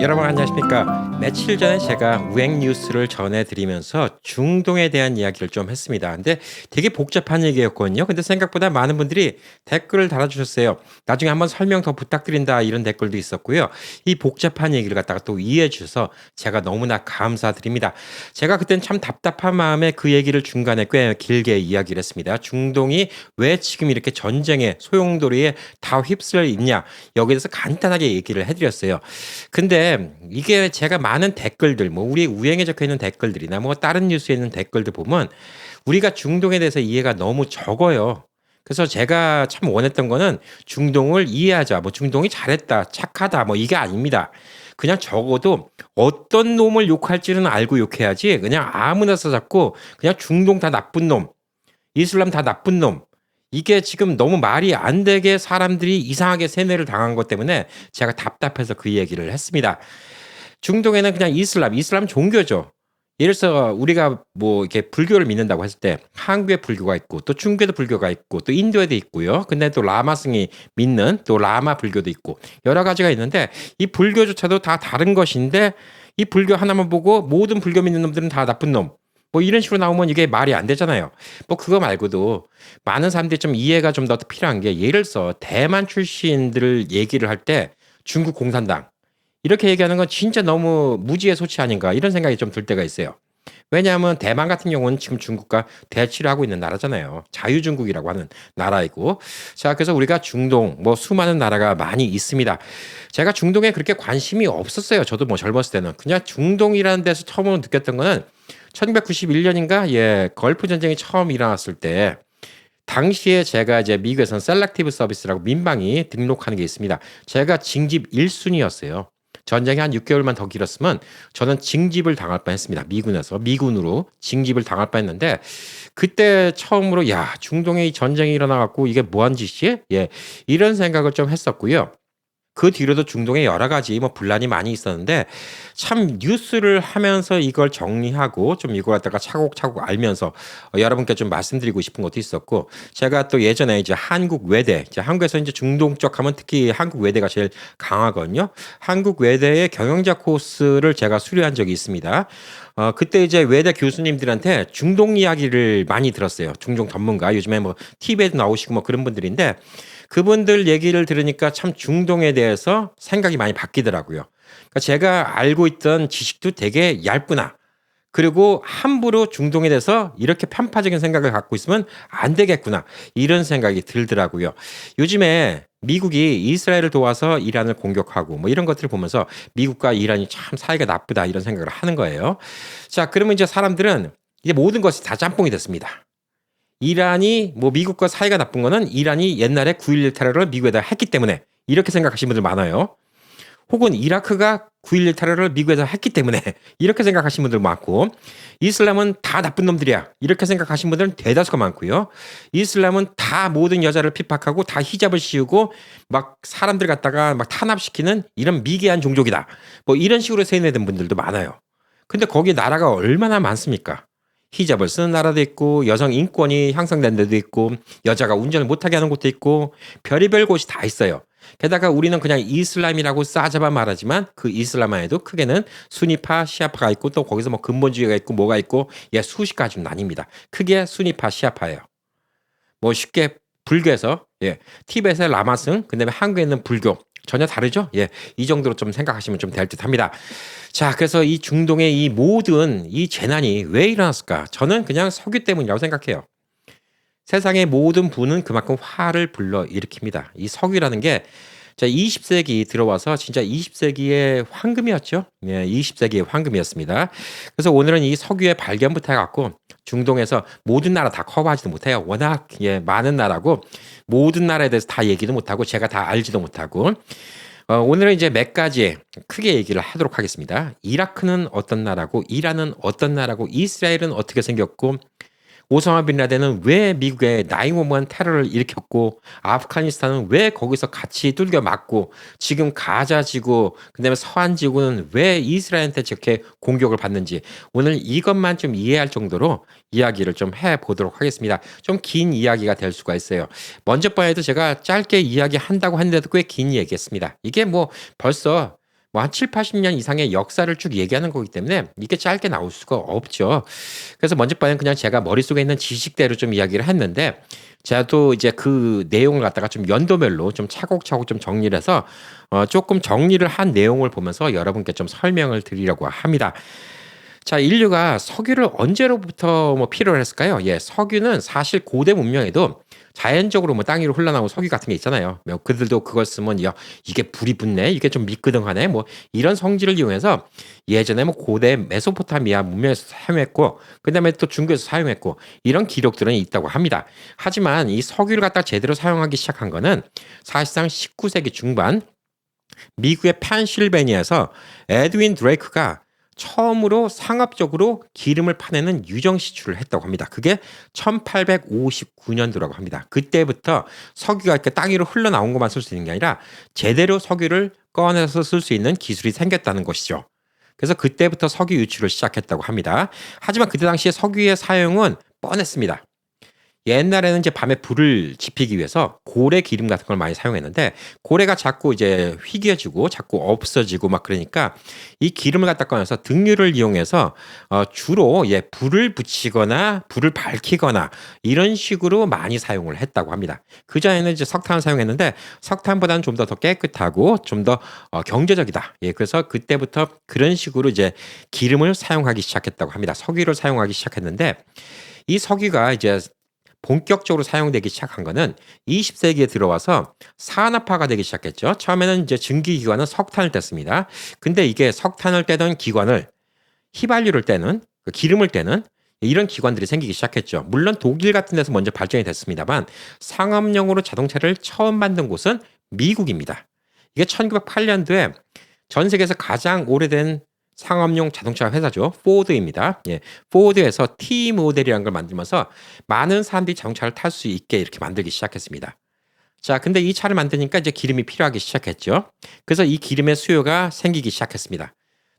여러분 안녕하십니까? 며칠 전에 제가 우행 뉴스를 전해드리면서 중동에 대한 이야기를 좀 했습니다. 근데 되게 복잡한 얘기였거든요. 근데 생각보다 많은 분들이 댓글을 달아주셨어요. 나중에 한번 설명 더 부탁드린다 이런 댓글도 있었고요. 이 복잡한 얘기를 갖다가 또 이해해 주셔서 제가 너무나 감사드립니다. 제가 그땐 참 답답한 마음에 그 얘기를 중간에 꽤 길게 이야기를 했습니다. 중동이 왜 지금 이렇게 전쟁의 소용돌이에 다 휩쓸려 있냐 여기에 대해서 간단하게 얘기를 해드렸어요. 근데 이게 제가 많은 댓글들, 뭐 우리 우행에 적혀 있는 댓글들이나 뭐 다른 뉴스에 있는 댓글들 보면 우리가 중동에 대해서 이해가 너무 적어요. 그래서 제가 참 원했던 거는 중동을 이해하자, 뭐 중동이 잘했다, 착하다, 뭐 이게 아닙니다. 그냥 적어도 어떤 놈을 욕할지는 알고 욕해야지 그냥 아무나 써잡고 그냥 중동 다 나쁜 놈, 이슬람 다 나쁜 놈. 이게 지금 너무 말이 안 되게 사람들이 이상하게 세뇌를 당한 것 때문에 제가 답답해서 그 얘기를 했습니다. 중동에는 그냥 이슬람 종교죠. 예를 들어서 우리가 뭐 이렇게 불교를 믿는다고 했을 때 한국에 불교가 있고 또 중국에도 불교가 있고 또 인도에도 있고요. 근데 또 라마승이 믿는 또 라마 불교도 있고 여러 가지가 있는데 이 불교조차도 다 다른 것인데 이 불교 하나만 보고 모든 불교 믿는 놈들은 다 나쁜 놈. 뭐 이런 식으로 나오면 이게 말이 안 되잖아요. 뭐 그거 말고도 많은 사람들이 좀 이해가 좀 더 필요한 게 예를 들어서 대만 출신들을 얘기를 할 때 중국 공산당 이렇게 얘기하는 건 진짜 너무 무지의 소치 아닌가 이런 생각이 좀 들 때가 있어요. 왜냐하면 대만 같은 경우는 지금 중국과 대치를 하고 있는 나라잖아요. 자유중국이라고 하는 나라이고. 자, 그래서 우리가 중동, 뭐 수많은 나라가 많이 있습니다. 제가 중동에 그렇게 관심이 없었어요. 저도 뭐 젊었을 때는. 그냥 중동이라는 데서 처음으로 느꼈던 거는 1991년인가? 예, 걸프 전쟁이 처음 일어났을 때 당시에 제가 이제 미국에서는 셀렉티브 서비스라고 민방위 등록하는 게 있습니다. 제가 징집 1순위였어요. 전쟁이 한 6개월만 더 길었으면 저는 징집을 당할 뻔했습니다. 미군으로 징집을 당할 뻔했는데 그때 처음으로 야 중동에 이 전쟁이 일어나갖고 이게 뭐한 짓이? 예 이런 생각을 좀 했었고요. 그 뒤로도 중동에 여러 가지 뭐 분란이 많이 있었는데 참 뉴스를 하면서 이걸 정리하고 좀 이걸 갖다가 차곡차곡 알면서 여러분께 좀 말씀드리고 싶은 것도 있었고 제가 또 예전에 이제 한국 외대 이제 한국에서 이제 중동 쪽 하면 특히 한국 외대가 제일 강하거든요. 한국 외대의 경영자 코스를 제가 수료한 적이 있습니다. 그때 이제 외대 교수님들한테 중동 이야기를 많이 들었어요. 중동 전문가 요즘에 뭐 TV에도 나오시고 뭐 그런 분들인데 그분들 얘기를 들으니까 참 중동에 대해서 생각이 많이 바뀌더라고요. 그러니까 제가 알고 있던 지식도 되게 얇구나. 그리고 함부로 중동에 대해서 이렇게 편파적인 생각을 갖고 있으면 안 되겠구나. 이런 생각이 들더라고요. 요즘에 미국이 이스라엘을 도와서 이란을 공격하고 뭐 이런 것들을 보면서 미국과 이란이 참 사이가 나쁘다 이런 생각을 하는 거예요. 자, 그러면 이제 사람들은 이제 모든 것이 다 짬뽕이 됐습니다. 이란이 뭐 미국과 사이가 나쁜 거는 이란이 옛날에 9.11 테러를 미국에다 했기 때문에 이렇게 생각하시는 분들 많아요. 혹은 이라크가 9.11 테러를 미국에서 했기 때문에 이렇게 생각하시는 분들 많고 이슬람은 다 나쁜 놈들이야 이렇게 생각하시는 분들은 대다수가 많고요. 이슬람은 다 모든 여자를 핍박하고 다 히잡을 씌우고 막 사람들 갖다가 막 탄압시키는 이런 미개한 종족이다. 뭐 이런 식으로 세뇌된 분들도 많아요. 근데 거기 나라가 얼마나 많습니까? 히잡을 쓰는 나라도 있고 여성 인권이 향상된 데도 있고 여자가 운전을 못하게 하는 곳도 있고 별의별 곳이 다 있어요. 게다가 우리는 그냥 이슬람이라고 싸잡아 말하지만 그 이슬람 안에도 크게는 수니파, 시아파가 있고 또 거기서 뭐 근본주의가 있고 뭐가 있고 예 수십 가지 나뉩니다. 크게 수니파, 시아파예요. 뭐 쉽게 불교에서 예 티벳의 라마승 그다음에 한국에 있는 불교 전혀 다르죠? 예, 이 정도로 좀 생각하시면 좀 될 듯합니다. 자, 그래서 이 중동의 이 모든 이 재난이 왜 일어났을까? 저는 그냥 석유 때문이라고 생각해요. 세상의 모든 분은 그만큼 화를 불러 일으킵니다. 이 석유라는 게 자, 20세기 들어와서 진짜 20세기의 황금이었죠. 예, 20세기의 황금이었습니다. 그래서 오늘은 이 석유의 발견부터 해갖고 중동에서 모든 나라 다 커버하지도 못해요. 워낙 예, 많은 나라고 모든 나라에 대해서 다 얘기도 못하고 제가 다 알지도 못하고 오늘은 이제 몇 가지 크게 얘기를 하도록 하겠습니다. 이라크는 어떤 나라고 이란은 어떤 나라고 이스라엘은 어떻게 생겼고 오사마 빈 라덴은 왜 미국에 911 테러를 일으켰고 아프가니스탄은 왜 거기서 같이 뚫겨 맞고 지금 가자 지구 그다음에 서한 지구는 왜 이스라엘한테 저렇게 공격을 받는지 오늘 이것만 좀 이해할 정도로 이야기를 좀 해보도록 하겠습니다. 좀 긴 이야기가 될 수가 있어요. 먼저 번에도 제가 짧게 이야기한다고 했는데도 꽤 긴 얘기했습니다. 이게 뭐 벌써 뭐 한 7-80년 이상의 역사를 쭉 얘기하는 거기 때문에 이게 짧게 나올 수가 없죠. 그래서 먼저 번엔 그냥 제가 머릿속에 있는 지식대로 좀 이야기를 했는데 저도 이제 그 내용을 갖다가 좀 연도별로 좀 차곡차곡 좀 정리를 해서 쪼끔 정리를 한 내용을 보면서 여러분께 좀 설명을 드리려고 합니다. 자, 인류가 석유를 언제로부터 뭐 필요로 했을까요? 예, 석유는 사실 고대 문명에도 자연적으로 뭐 땅 위로 흘러나온 석유 같은 게 있잖아요. 뭐 그들도 그걸 쓰면 야, 이게 불이 붙네, 이게 좀 미끄덩하네, 뭐 이런 성질을 이용해서 예전에 뭐 고대 메소포타미아 문명에서 사용했고, 그다음에 또 중국에서 사용했고 이런 기록들은 있다고 합니다. 하지만 이 석유를 갖다 제대로 사용하기 시작한 거는 사실상 19세기 중반 미국의 펜실베니아에서 에드윈 드레이크가 처음으로 상업적으로 기름을 파내는 유정 시추를 했다고 합니다. 그게 1859년도라고 합니다. 그때부터 석유가 이렇게 땅 위로 흘러나온 것만 쓸 수 있는 게 아니라 제대로 석유를 꺼내서 쓸 수 있는 기술이 생겼다는 것이죠. 그래서 그때부터 석유 유출을 시작했다고 합니다. 하지만 그때 당시에 석유의 사용은 뻔했습니다. 옛날에는 이제 밤에 불을 지피기 위해서 고래 기름 같은 걸 많이 사용했는데 고래가 자꾸 이제 희귀해지고 자꾸 없어지고 막 그러니까 이 기름을 갖다 꺼내서 등유를 이용해서 주로 불을 붙이거나 불을 밝히거나 이런 식으로 많이 사용을 했다고 합니다. 그전에는 이제 석탄을 사용했는데 석탄보다는 좀 더 깨끗하고 좀 더 경제적이다. 예, 그래서 그때부터 그런 식으로 이제 기름을 사용하기 시작했다고 합니다. 석유를 사용하기 시작했는데 이 석유가 이제 본격적으로 사용되기 시작한 거는 20세기에 들어와서 산업화가 되기 시작했죠. 처음에는 이제 증기기관은 석탄을 뗐습니다. 근데 이게 석탄을 떼던 기관을 휘발유를 떼는 그 기름을 떼는 이런 기관들이 생기기 시작했죠. 물론 독일 같은 데서 먼저 발전이 됐습니다만 상업용으로 자동차를 처음 만든 곳은 미국입니다. 이게 1908년도에 전 세계에서 가장 오래된 상업용 자동차 회사죠. 포드입니다. 예, 포드에서 T 모델이라는 걸 만들면서 많은 사람들이 자동차를 탈 수 있게 이렇게 만들기 시작했습니다. 자, 근데 이 차를 만드니까 이제 기름이 필요하기 시작했죠. 그래서 이 기름의 수요가 생기기 시작했습니다.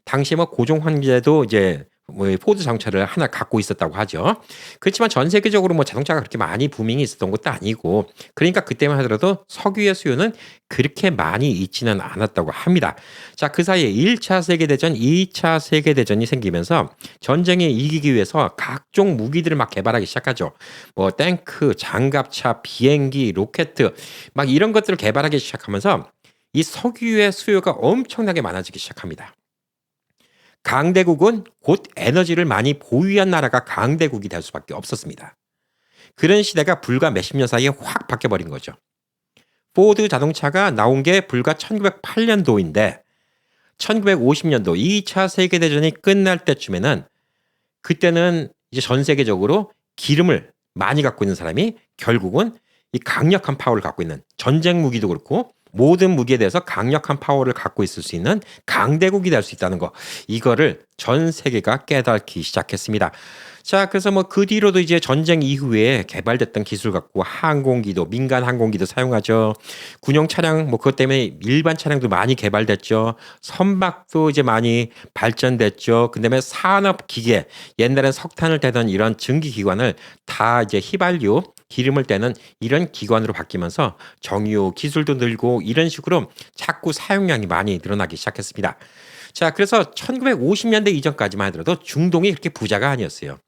당시 뭐 고종 황제도 이제 뭐 포드 자동차를 하나 갖고 있었다고 하죠. 그렇지만 전 세계적으로 뭐 자동차가 그렇게 많이 부밍이 있었던 것도 아니고, 그러니까 그때만 하더라도 석유의 수요는 그렇게 많이 있지는 않았다고 합니다. 자, 그 사이에 1차 세계대전, 2차 세계대전이 생기면서 전쟁에 이기기 위해서 각종 무기들을 막 개발하기 시작하죠. 뭐 탱크, 장갑차, 비행기, 로켓 막 이런 것들을 개발하기 시작하면서 이 석유의 수요가 엄청나게 많아지기 시작합니다. 강대국은 곧 에너지를 많이 보유한 나라가 강대국이 될 수밖에 없었습니다. 그런 시대가 불과 몇십 년 사이에 확 바뀌어버린 거죠. 포드 자동차가 나온 게 불과 1908년도인데 1950년도 2차 세계대전이 끝날 때쯤에는 그때는 이제 전 세계적으로 기름을 많이 갖고 있는 사람이 결국은 이 강력한 파워를 갖고 있는 전쟁 무기도 그렇고 모든 무기에 대해서 강력한 파워를 갖고 있을 수 있는 강대국이 될 수 있다는 거. 이거를 전 세계가 깨닫기 시작했습니다. 자, 그래서 뭐 그 뒤로도 이제 전쟁 이후에 개발됐던 기술 갖고 항공기도 민간 항공기도 사용하죠. 군용 차량 뭐 그것 때문에 일반 차량도 많이 개발됐죠. 선박도 이제 많이 발전됐죠. 그다음에 산업 기계 옛날엔 석탄을 떼던 이런 증기 기관을 다 이제 휘발유 기름을 떼는 이런 기관으로 바뀌면서 정유 기술도 늘고 이런 식으로 자꾸 사용량이 많이 늘어나기 시작했습니다. 자, 그래서 1950년대 이전까지만 하더라도 중동이 그렇게 부자가 아니었어요.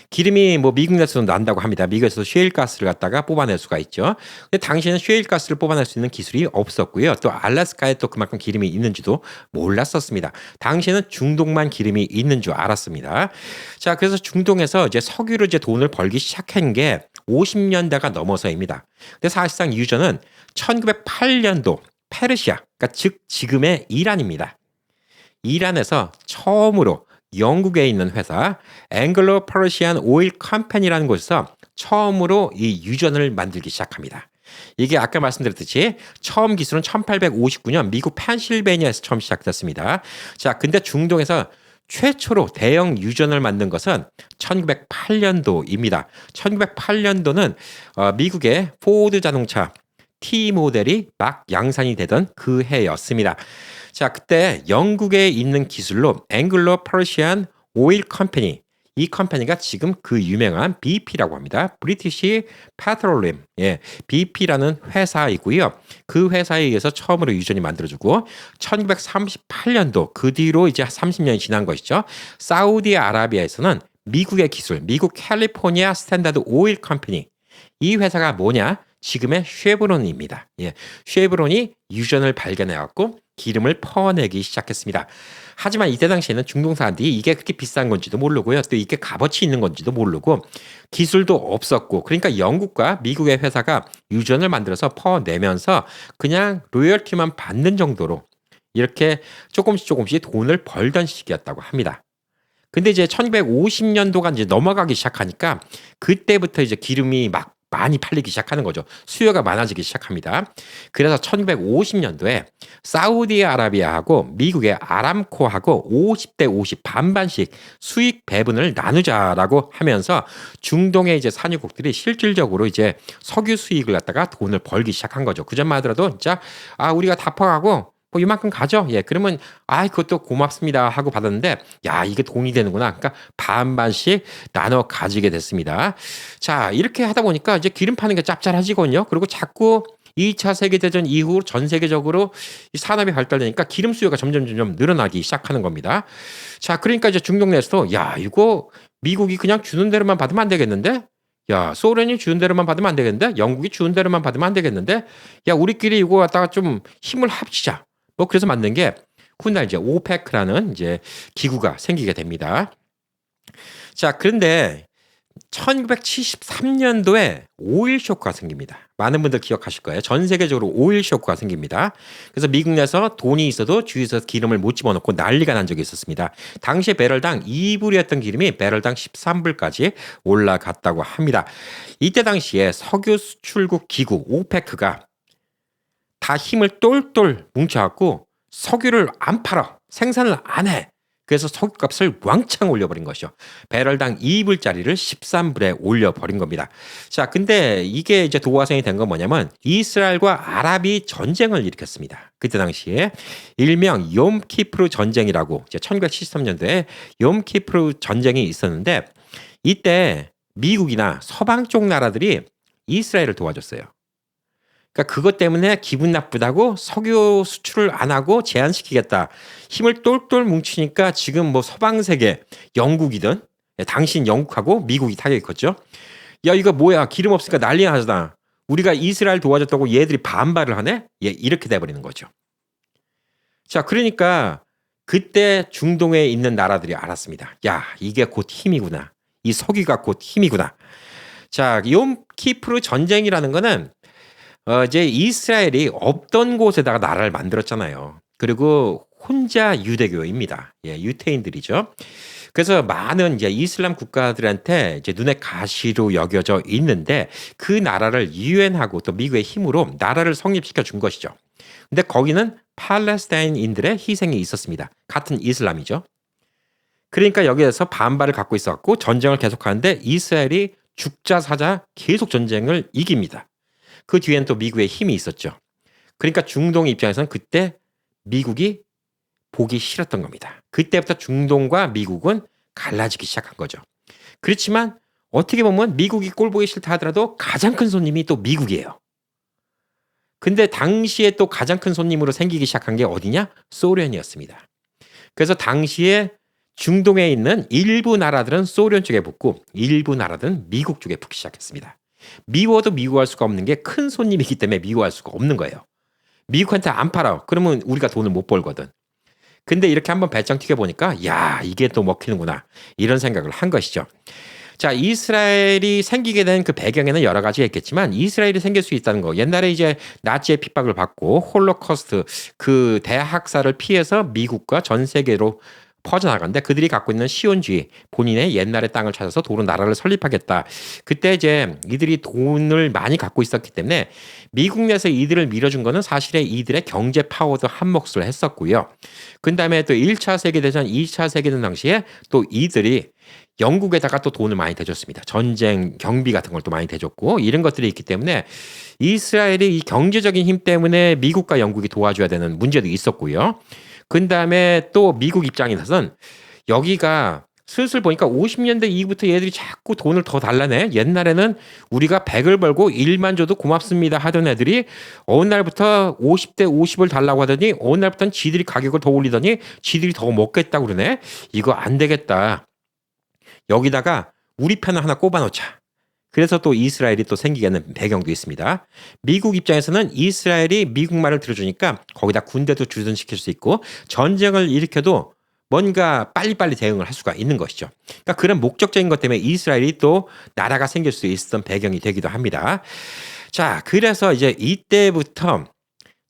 기름이 뭐 미국 내에서도 난다고 합니다. 미국에서 셰일 가스를 갖다가 뽑아낼 수가 있죠. 근데 당시에는 셰일 가스를 뽑아낼 수 있는 기술이 없었고요. 또 알래스카에 또 그만큼 기름이 있는지도 몰랐었습니다. 당시에는 중동만 기름이 있는 줄 알았습니다. 자, 그래서 중동에서 이제 석유로 이제 돈을 벌기 시작한 게 50년대가 넘어서입니다. 근데 사실상 유저는 1908년도 페르시아, 그러니까 즉 지금의 이란입니다. 이란에서 처음으로 영국에 있는 회사 앵글로 퍼시안 오일 컴퍼니라는 곳에서 처음으로 이 유전을 만들기 시작합니다. 이게 아까 말씀드렸듯이 처음 기술은 1859년 미국 펜실베니아에서 처음 시작됐습니다. 자, 근데 중동에서 최초로 대형 유전을 만든 것은 1908년도입니다. 1908년도는 미국의 포드 자동차 T 모델이 막 양산이 되던 그 해였습니다. 자, 그때 영국에 있는 기술로 앵글로 퍼시안 오일 컴퍼니 이 컴퍼니가 지금 그 유명한 BP라고 합니다. 브리티시 페트롤리움. 예. BP라는 회사이고요. 그 회사에 의해서 처음으로 유전이 만들어지고 1938년도 그 뒤로 이제 30년이 지난 것이죠. 사우디아라비아에서는 미국의 기술, 미국 캘리포니아 스탠다드 오일 컴퍼니 이 회사가 뭐냐? 지금의 쉐브론입니다. 예, 쉐브론이 유전을 발견해갖고 기름을 퍼내기 시작했습니다. 하지만 이때 당시에는 중동 사람들이 이게 그렇게 비싼 건지도 모르고요. 또 이게 값어치 있는 건지도 모르고 기술도 없었고 그러니까 영국과 미국의 회사가 유전을 만들어서 퍼내면서 그냥 로열티만 받는 정도로 이렇게 조금씩 돈을 벌던 시기였다고 합니다. 근데 이제 1950년도가 이제 넘어가기 시작하니까 그때부터 이제 기름이 막 많이 팔리기 시작하는 거죠. 수요가 많아지기 시작합니다. 그래서 1950년도에 사우디아라비아하고 미국의 아람코하고 50대 50 반반씩 수익 배분을 나누자라고 하면서 중동의 이제 산유국들이 실질적으로 이제 석유 수익을 갖다가 돈을 벌기 시작한 거죠. 그전만 하더라도 진짜 우리가 다 퍼가고 뭐 이만큼 가죠. 예, 그러면 그것도 고맙습니다 하고 받았는데 야 이게 돈이 되는구나. 그러니까 반반씩 나눠 가지게 됐습니다. 자 이렇게 하다 보니까 이제 기름 파는 게 짭짤해지거든요. 그리고 자꾸 2차 세계대전 이후 전 세계적으로 이 산업이 발달되니까 기름 수요가 점점 늘어나기 시작하는 겁니다. 자 그러니까 이제 중동 내에서도 야 이거 미국이 그냥 주는 대로만 받으면 안 되겠는데? 야, 소련이 주는 대로만 받으면 안 되겠는데? 영국이 주는 대로만 받으면 안 되겠는데? 야, 우리끼리 이거 갖다가 좀 힘을 합치자. 뭐 그래서 만든 게 훗날 이제 오페크라는 이제 기구가 생기게 됩니다. 자, 그런데 1973년도에 오일 쇼크가 생깁니다. 많은 분들 기억하실 거예요. 전 세계적으로 오일 쇼크가 생깁니다. 그래서 미국 내에서 돈이 있어도 주위에서 기름을 못 집어넣고 난리가 난 적이 있었습니다. 당시에 배럴당 2불이었던 기름이 배럴당 13불까지 올라갔다고 합니다. 이때 당시에 석유 수출국 기구 오페크가 다 힘을 똘똘 뭉쳐갖고 석유를 안 팔아. 생산을 안 해. 그래서 석유값을 왕창 올려버린 것이죠. 배럴당 2불짜리를 13불에 올려버린 겁니다. 자, 근데 이게 이제 도화선이 된 건 뭐냐면 이스라엘과 아랍이 전쟁을 일으켰습니다. 그때 당시에 일명 욤키프르 전쟁이라고 이제 1973년도에 욤키프르 전쟁이 있었는데 이때 미국이나 서방 쪽 나라들이 이스라엘을 도와줬어요. 그러니까 그것 때문에 기분 나쁘다고 석유 수출을 안 하고 제한시키겠다. 힘을 똘똘 뭉치니까 지금 뭐 서방 세계 영국이든 당신 영국하고 미국이 타격이 컸죠. 야 이거 뭐야 기름 없으니까 난리 나잖아. 우리가 이스라엘 도와줬다고 얘들이 반발을 하네? 예, 이렇게 돼버리는 거죠. 자 그러니까 그때 중동에 있는 나라들이 알았습니다. 야 이게 곧 힘이구나. 이 석유가 곧 힘이구나. 자 욤키프르 전쟁이라는 거는 이제 이스라엘이 없던 곳에다가 나라를 만들었잖아요. 그리고 혼자 유대교입니다. 예, 유태인들이죠. 그래서 많은 이제 이슬람 국가들한테 이제 눈에 가시로 여겨져 있는데 그 나라를 유엔하고 또 미국의 힘으로 나라를 성립시켜 준 것이죠. 근데 거기는 팔레스타인인들의 희생이 있었습니다. 같은 이슬람이죠. 그러니까 여기에서 반발을 갖고 있었고 전쟁을 계속하는데 이스라엘이 죽자 사자 계속 전쟁을 이깁니다. 그 뒤엔 또 미국의 힘이 있었죠. 그러니까 중동 입장에서는 그때 미국이 보기 싫었던 겁니다. 그때부터 중동과 미국은 갈라지기 시작한 거죠. 그렇지만 어떻게 보면 미국이 꼴 보기 싫다 하더라도 가장 큰 손님이 또 미국이에요. 근데 당시에 또 가장 큰 손님으로 생기기 시작한 게 어디냐? 소련이었습니다. 그래서 당시에 중동에 있는 일부 나라들은 소련 쪽에 붙고 일부 나라들은 미국 쪽에 붙기 시작했습니다. 미워도 미워할 수가 없는 게 큰 손님이기 때문에 미워할 수가 없는 거예요. 미국한테 안 팔아. 그러면 우리가 돈을 못 벌거든. 근데 이렇게 한번 배짱 튀겨보니까 야 이게 또 먹히는구나. 이런 생각을 한 것이죠. 자 이스라엘이 생기게 된 그 배경에는 여러 가지가 있겠지만 이스라엘이 생길 수 있다는 거. 옛날에 이제 나치의 핍박을 받고 홀로코스트 그 대학살을 피해서 미국과 전 세계로 퍼져나간데 그들이 갖고 있는 시온주의 본인의 옛날의 땅을 찾아서 도로 나라를 설립하겠다. 그때 이제 이들이 돈을 많이 갖고 있었기 때문에 미국 내에서 이들을 밀어준 거는 사실에 이들의 경제 파워도 한 몫을 했었고요. 그 다음에 또 1차 세계대전, 2차 세계대전 당시에 또 이들이 영국에다가 또 돈을 많이 대줬습니다. 전쟁 경비 같은 걸 또 많이 대줬고 이런 것들이 있기 때문에 이스라엘이 이 경제적인 힘 때문에 미국과 영국이 도와줘야 되는 문제도 있었고요. 그 다음에 또 미국 입장에서는 여기가 슬슬 보니까 50년대 이후부터 얘들이 자꾸 돈을 더 달라네. 옛날에는 우리가 100을 벌고 1만 줘도 고맙습니다 하던 애들이 어느 날부터 50대 50을 달라고 하더니 어느 날부터는 지들이 가격을 더 올리더니 지들이 더 먹겠다고 그러네. 이거 안 되겠다. 여기다가 우리 편을 하나 꼽아 놓자. 그래서 또 이스라엘이 또 생기게 하는 배경도 있습니다. 미국 입장에서는 이스라엘이 미국 말을 들어주니까 거기다 군대도 주둔시킬 수 있고 전쟁을 일으켜도 뭔가 빨리빨리 대응을 할 수가 있는 것이죠. 그러니까 그런 목적적인 것 때문에 이스라엘이 또 나라가 생길 수 있었던 배경이 되기도 합니다. 자, 그래서 이제 이때부터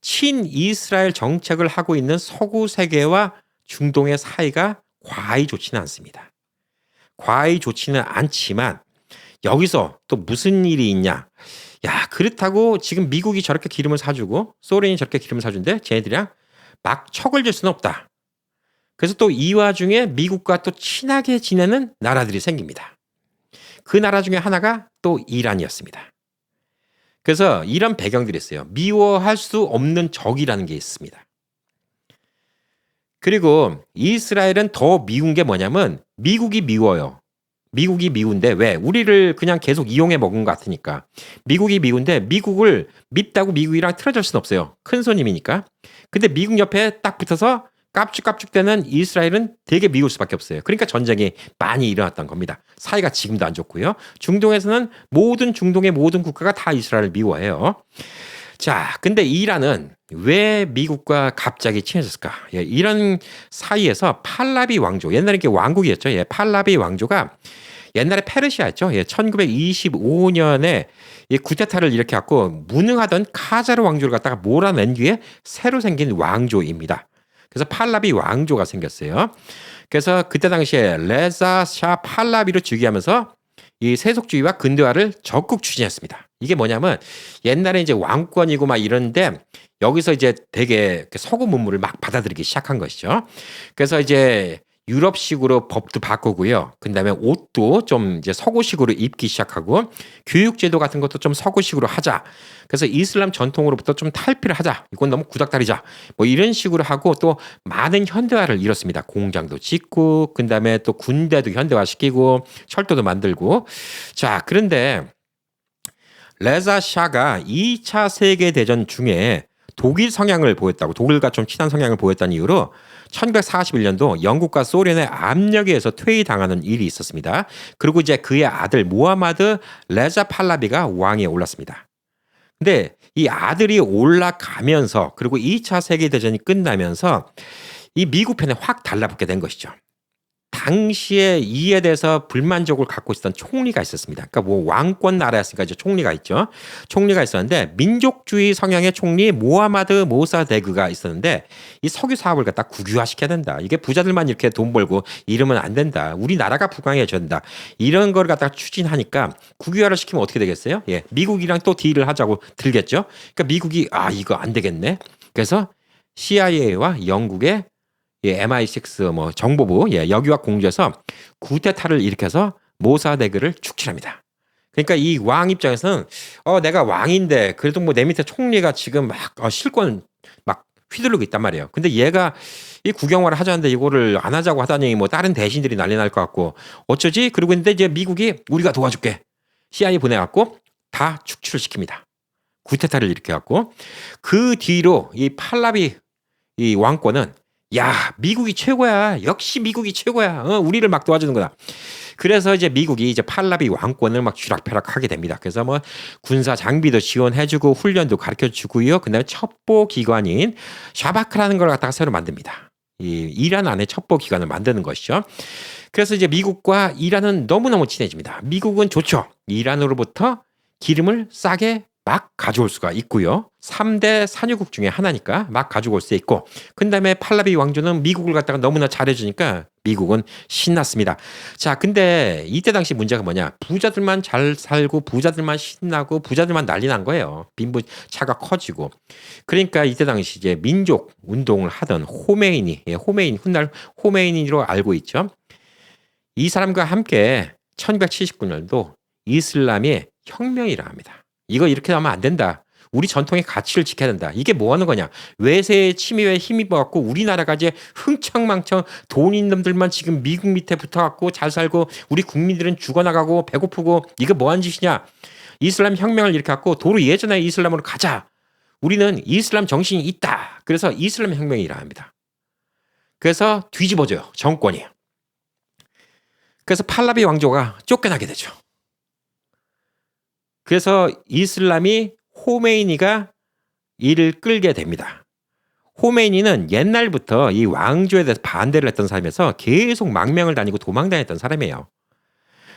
친이스라엘 정책을 하고 있는 서구 세계와 중동의 사이가 과히 좋지는 않습니다. 과히 좋지는 않지만 여기서 또 무슨 일이 있냐? 야, 그렇다고 지금 미국이 저렇게 기름을 사주고 소련이 저렇게 기름을 사준데 쟤네들이랑 막 척을 질 수는 없다. 그래서 또 이 와중에 미국과 또 친하게 지내는 나라들이 생깁니다. 그 나라 중에 하나가 또 이란이었습니다. 그래서 이런 배경들이 있어요. 미워할 수 없는 적이라는 게 있습니다. 그리고 이스라엘은 더 미운 게 뭐냐면 미국이 미워요. 미국이 미운데 왜? 우리를 그냥 계속 이용해 먹은 것 같으니까. 미국이 미운데 미국을 밉다고 미국이랑 틀어질 수는 없어요. 큰 손님이니까. 근데 미국 옆에 딱 붙어서 깝죽깝죽대는 이스라엘은 되게 미울 수밖에 없어요. 그러니까 전쟁이 많이 일어났던 겁니다. 사이가 지금도 안 좋고요. 중동에서는 중동의 모든 국가가 다 이스라엘을 미워해요. 자, 근데 이란은 왜 미국과 갑자기 친해졌을까? 예, 이런 사이에서 팔라비 왕조, 옛날에 이게 왕국이었죠. 예, 팔라비 왕조가 옛날에 페르시아였죠. 예, 1925년에 이 쿠데타를 일으켜갖고 무능하던 카자르 왕조를 갖다가 몰아낸 뒤에 새로 생긴 왕조입니다. 그래서 팔라비 왕조가 생겼어요. 그래서 그때 당시에 레자 샤 팔라비로 즉위하면서 이 세속주의와 근대화를 적극 추진했습니다. 이게 뭐냐면 옛날에 이제 왕권이고 막 이런데 여기서 이제 되게 서구 문물을 막 받아들이기 시작한 것이죠. 그래서 이제 유럽식으로 법도 바꾸고요. 그다음에 옷도 좀 이제 서구식으로 입기 시작하고 교육제도 같은 것도 좀 서구식으로 하자. 그래서 이슬람 전통으로부터 좀 탈피를 하자. 이건 너무 구닥다리자. 뭐 이런 식으로 하고 또 많은 현대화를 이뤘습니다. 공장도 짓고 그다음에 또 군대도 현대화시키고 철도도 만들고. 자, 그런데 레자 샤가 2차 세계대전 중에 독일 성향을 보였다고 독일과 좀 친한 성향을 보였다는 이유로 1941년도 영국과 소련의 압력에 의해서 퇴위당하는 일이 있었습니다. 그리고 이제 그의 아들 모하마드 레자 팔라비가 왕위에 올랐습니다. 근데 이 아들이 올라가면서 그리고 2차 세계대전이 끝나면서 이 미국 편에 확 달라붙게 된 것이죠. 당시에 이에 대해서 불만족을 갖고 있었던 총리가 있었습니다. 그러니까 뭐 왕권 나라였으니까 이제 총리가 있죠. 총리가 있었는데 민족주의 성향의 총리 모하마드 모사데그가 있었는데 이 석유 사업을 갖다 국유화시켜야 된다. 이게 부자들만 이렇게 돈 벌고 이러면 안 된다. 우리나라가 부강해져야 된다. 이런 걸 갖다가 추진하니까 국유화를 시키면 어떻게 되겠어요? 예, 미국이랑 또 딜을 하자고 들겠죠. 그러니까 미국이 이거 안 되겠네. 그래서 CIA와 영국의 MI6 뭐 정보부 여기와 공조해서 쿠데타를 일으켜서 모사데그를 축출합니다. 그러니까 이 왕 입장에서는 내가 왕인데 그래도 뭐 내 밑에 총리가 지금 막 실권 막 휘두르고 있단 말이에요. 근데 얘가 이 국영화를 하자는데 이거를 안 하자고 하다니 뭐 다른 대신들이 난리 날 것 같고 어쩌지? 그러고 있는데 이제 미국이 우리가 도와줄게. CIA 보내갖고 다 축출을 시킵니다. 쿠데타를 일으켜갖고 그 뒤로 이 팔라비 이 왕권은 야, 미국이 최고야. 역시 미국이 최고야. 우리를 막 도와주는구나. 그래서 이제 미국이 이제 팔라비 왕권을 막 쥐락펴락하게 됩니다. 그래서 뭐 군사 장비도 지원해주고 훈련도 가르쳐주고요. 그다음에 첩보 기관인 샤바크라는 걸 갖다가 새로 만듭니다. 이 이란 안에 첩보 기관을 만드는 것이죠. 그래서 이제 미국과 이란은 너무너무 친해집니다. 미국은 좋죠. 이란으로부터 기름을 싸게 막 가져올 수가 있고요. 3대 산유국 중에 하나니까 막 가지고 올 수 있고 그다음에 팔라비 왕조는 미국을 갖다가 너무나 잘해주니까 미국은 신났습니다. 자, 근데 이때 당시 문제가 뭐냐. 부자들만 잘 살고 부자들만 신나고 부자들만 난리 난 거예요. 빈부 차가 커지고. 그러니까 이때 당시 이제 민족 운동을 하던 호메이니, 호메이니, 훗날 호메이니로 알고 있죠. 이 사람과 함께 1979년도 이슬람의 혁명이라 합니다. 이거 이렇게 하면 안 된다. 우리 전통의 가치를 지켜야 된다. 이게 뭐 하는 거냐? 외세의 침입에 힘입어 갖고 우리나라가 이제 흥청망청 돈 있는 놈들만 지금 미국 밑에 붙어 갖고 잘 살고 우리 국민들은 죽어나가고 배고프고 이거 뭐 하는 짓이냐? 이슬람 혁명을 일으켜 갖고 도로 예전의 이슬람으로 가자. 우리는 이슬람 정신이 있다. 그래서 이슬람 혁명이 일어납니다. 그래서 뒤집어져요. 정권이. 그래서 팔라비 왕조가 쫓겨나게 되죠. 그래서 이슬람이 호메이니가 이를 끌게 됩니다. 호메이니는 옛날부터 이 왕조에 대해서 반대를 했던 사람이어서 계속 망명을 다니고 도망다녔던 사람이에요.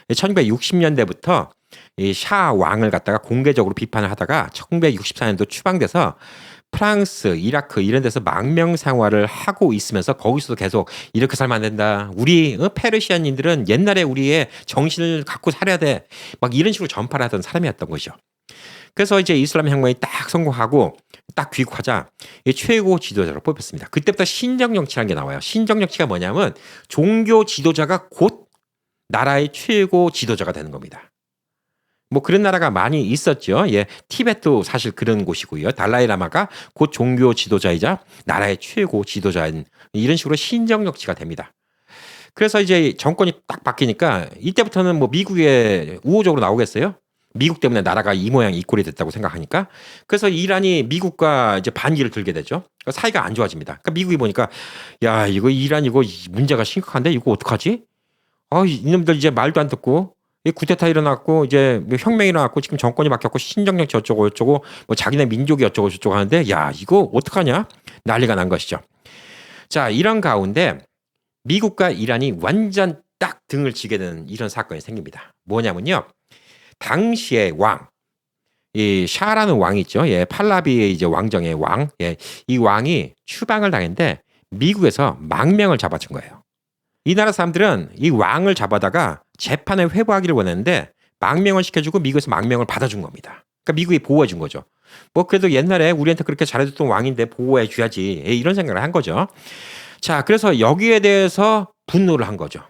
1960년대부터 이 샤 왕을 갖다가 공개적으로 비판을 하다가 1964년도 추방돼서 프랑스, 이라크 이런 데서 망명 생활을 하고 있으면서 거기서도 계속 이렇게 살면 안 된다. 우리 페르시안인들은 옛날에 우리의 정신을 갖고 살아야 돼. 막 이런 식으로 전파를 하던 사람이었던 거죠. 그래서 이제 이슬람 혁명이 딱 성공하고 딱 귀국하자 이 최고 지도자로 뽑혔습니다. 그때부터 신정 정치라는 게 나와요. 신정 정치가 뭐냐면 종교 지도자가 곧 나라의 최고 지도자가 되는 겁니다. 뭐 그런 나라가 많이 있었죠. 예, 티벳도 사실 그런 곳이고요. 달라이라마가 곧 종교 지도자이자 나라의 최고 지도자인 이런 식으로 신정 정치가 됩니다. 그래서 이제 정권이 딱 바뀌니까 이때부터는 뭐 미국에 우호적으로 나오겠어요? 미국 때문에 나라가 이 모양 이 꼴이 됐다고 생각하니까 그래서 이란이 미국과 이제 반기를 들게 되죠. 그러니까 사이가 안 좋아집니다. 그러니까 미국이 보니까 야 이거 이란 이거 문제가 심각한데 이거 어떡하지? 이놈들 이제 말도 안 듣고 이 쿠데타 일어났고 이제 혁명이 일어났고 지금 정권이 바뀌었고 신정정치 어쩌고 어쩌고 뭐 자기네 민족이 어쩌고 저쩌고 하는데 야 이거 어떡하냐 난리가 난 것이죠. 자 이런 가운데 미국과 이란이 완전 딱 등을 지게 되는 이런 사건이 생깁니다. 뭐냐면요. 당시의 왕, 이 샤라는 왕이 있죠. 예, 팔라비의 이제 왕정의 왕, 예, 이 왕이 추방을 당했는데 미국에서 망명을 잡아준 거예요. 이 나라 사람들은 이 왕을 잡아다가 재판에 회부하기를 원했는데 망명을 시켜주고 미국에서 망명을 받아준 겁니다. 그러니까 미국이 보호해준 거죠. 뭐 그래도 옛날에 우리한테 그렇게 잘해줬던 왕인데 보호해줘야지 예, 이런 생각을 한 거죠. 자, 그래서 여기에 대해서 분노를 한 거죠.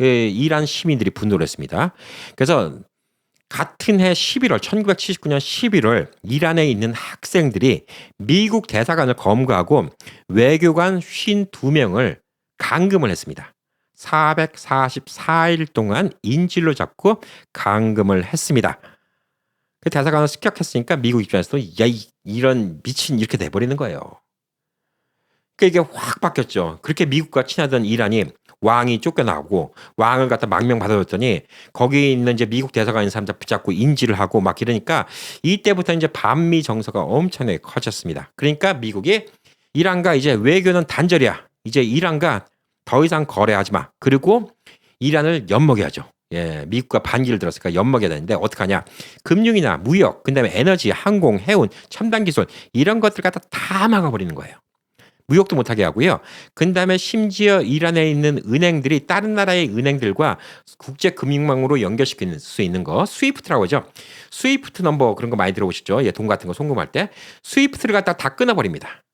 예, 이란 시민들이 분노를 했습니다. 그래서 같은 해 11월 1979년 11월 이란에 있는 학생들이 미국 대사관을 검거하고 외교관 52명을 감금을 했습니다. 444일 동안 인질로 잡고 감금을 했습니다. 그 대사관을 습격했으니까 미국 입장에서도 야 이런 미친 이렇게 돼버리는 거예요. 그러니까 이게 확 바뀌었죠. 그렇게 미국과 친하던 이란이 왕이 쫓겨나고 왕을 갖다 망명 받아줬더니 거기 있는 이제 미국 대사관에 있는 사람들 붙잡고 인질을 하고 막 이러니까 이때부터 이제 반미 정서가 엄청나게 커졌습니다. 그러니까 미국이 이란과 이제 외교는 단절이야. 이제 이란과 더 이상 거래하지 마. 그리고 이란을 엿먹여야죠. 예, 미국과 반기를 들었으니까 엿먹여야 되는데 어떡하냐. 금융이나 무역, 그다음에 에너지, 항공, 해운, 첨단 기술 이런 것들 갖다 다 막아버리는 거예요. 무역도 못하게 하고요. 그다음에 심지어 이란에 있는 은행들이 다른 나라의 은행들과 국제 금융망으로 연결시킬 수 있는 거 스위프트라고 하죠. 스위프트 넘버 그런 거 많이 들어보시죠. 예, 돈 같은 거 송금할 때 스위프트를 갖다 다 끊어버립니다.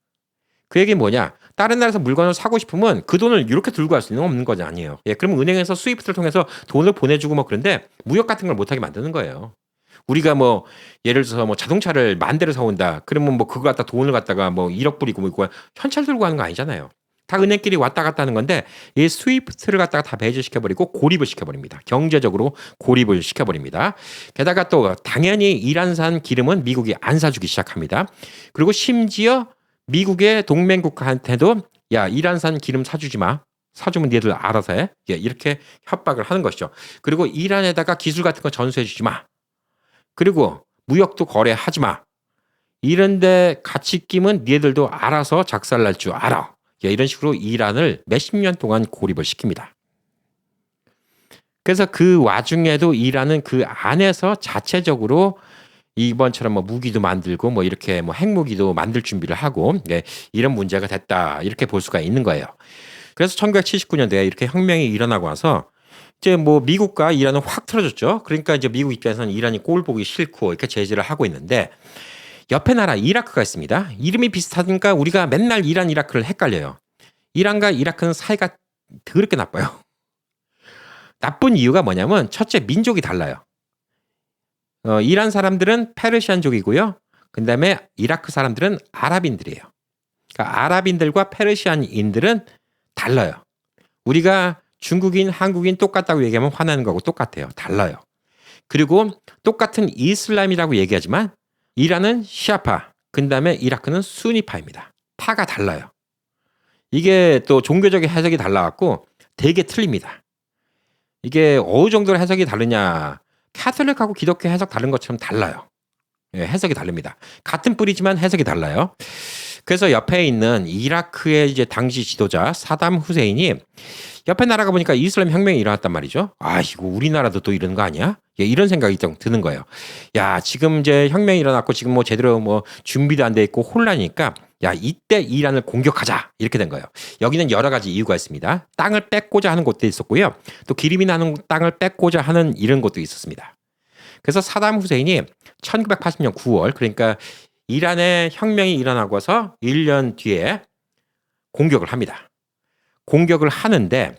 그 얘기는 뭐냐? 다른 나라에서 물건을 사고 싶으면 그 돈을 이렇게 들고 갈 수는 없는 거지 아니에요. 예, 그럼 은행에서 스위프트를 통해서 돈을 보내주고 뭐 그런데 무역 같은 걸 못하게 만드는 거예요. 우리가 뭐 예를 들어서 뭐 자동차를 만 대를 사온다. 그러면 뭐 그거 갖다 돈을 갖다가 뭐 1억 불이고 뭐 이거 현찰 들고 가는 거 아니잖아요. 다 은행끼리 왔다 갔다 하는 건데 이 스위프트를 갖다가 다 배제시켜버리고 고립을 시켜버립니다. 경제적으로 고립을 시켜버립니다. 게다가 또 당연히 이란산 기름은 미국이 안 사주기 시작합니다. 그리고 심지어 미국의 동맹국가한테도 야 이란산 기름 사주지 마. 사주면 니들 알아서 해. 예, 이렇게 협박을 하는 것이죠. 그리고 이란에다가 기술 같은 거 전수해주지 마. 그리고 무역도 거래하지 마. 이런데 같이 끼면 니들도 알아서 작살날 줄 알아. 예, 이런 식으로 이란을 몇십 년 동안 고립을 시킵니다. 그래서 그 와중에도 이란은 그 안에서 자체적으로 이번처럼 뭐 무기도 만들고 뭐 이렇게 뭐 핵무기도 만들 준비를 하고 예, 이런 문제가 됐다 이렇게 볼 수가 있는 거예요. 그래서 1979년도에 이렇게 혁명이 일어나고 나서 이제 뭐 미국과 이란은 확 틀어졌죠. 그러니까 이제 미국 입장에서는 이란이 꼴 보기 싫고 이렇게 제재를 하고 있는데 옆에 나라 이라크가 있습니다. 이름이 비슷하니까 우리가 맨날 이란 이라크를 헷갈려요. 이란과 이라크는 사이가 더럽게 나빠요. 나쁜 이유가 뭐냐면 첫째 민족이 달라요. 이란 사람들은 페르시안족이고요. 그다음에 이라크 사람들은 아랍인들이에요. 그러니까 아랍인들과 페르시안인들은 달라요. 우리가 중국인, 한국인 똑같다고 얘기하면 화나는 거하고 똑같아요. 달라요. 그리고 똑같은 이슬람이라고 얘기하지만 이란은 시아파, 그다음에 이라크는 수니파입니다. 파가 달라요. 이게 또 종교적인 해석이 달라갖고 되게 틀립니다. 이게 어느 정도로 해석이 다르냐? 카톨릭하고 기독교 해석 다른 것처럼 달라요. 예, 해석이 다릅니다. 같은 뿌리지만 해석이 달라요. 그래서 옆에 있는 이라크의 이제 당시 지도자 사담 후세인이 옆에 나라가 보니까 이슬람 혁명이 일어났단 말이죠. 아, 이거 우리나라도 또 이러는 거 아니야? 예, 이런 생각이 좀 드는 거예요. 야, 지금 이제 혁명이 일어났고 지금 뭐 제대로 뭐 준비도 안 돼 있고 혼란이니까 야, 이때 이란을 공격하자. 이렇게 된 거예요. 여기는 여러 가지 이유가 있습니다. 땅을 뺏고자 하는 곳도 있었고요. 또 기름이 나는 땅을 뺏고자 하는 이런 곳도 있었습니다. 그래서 사담 후세인이 1980년 9월, 그러니까 이란의 혁명이 일어나고서 1년 뒤에 공격을 합니다. 공격을 하는데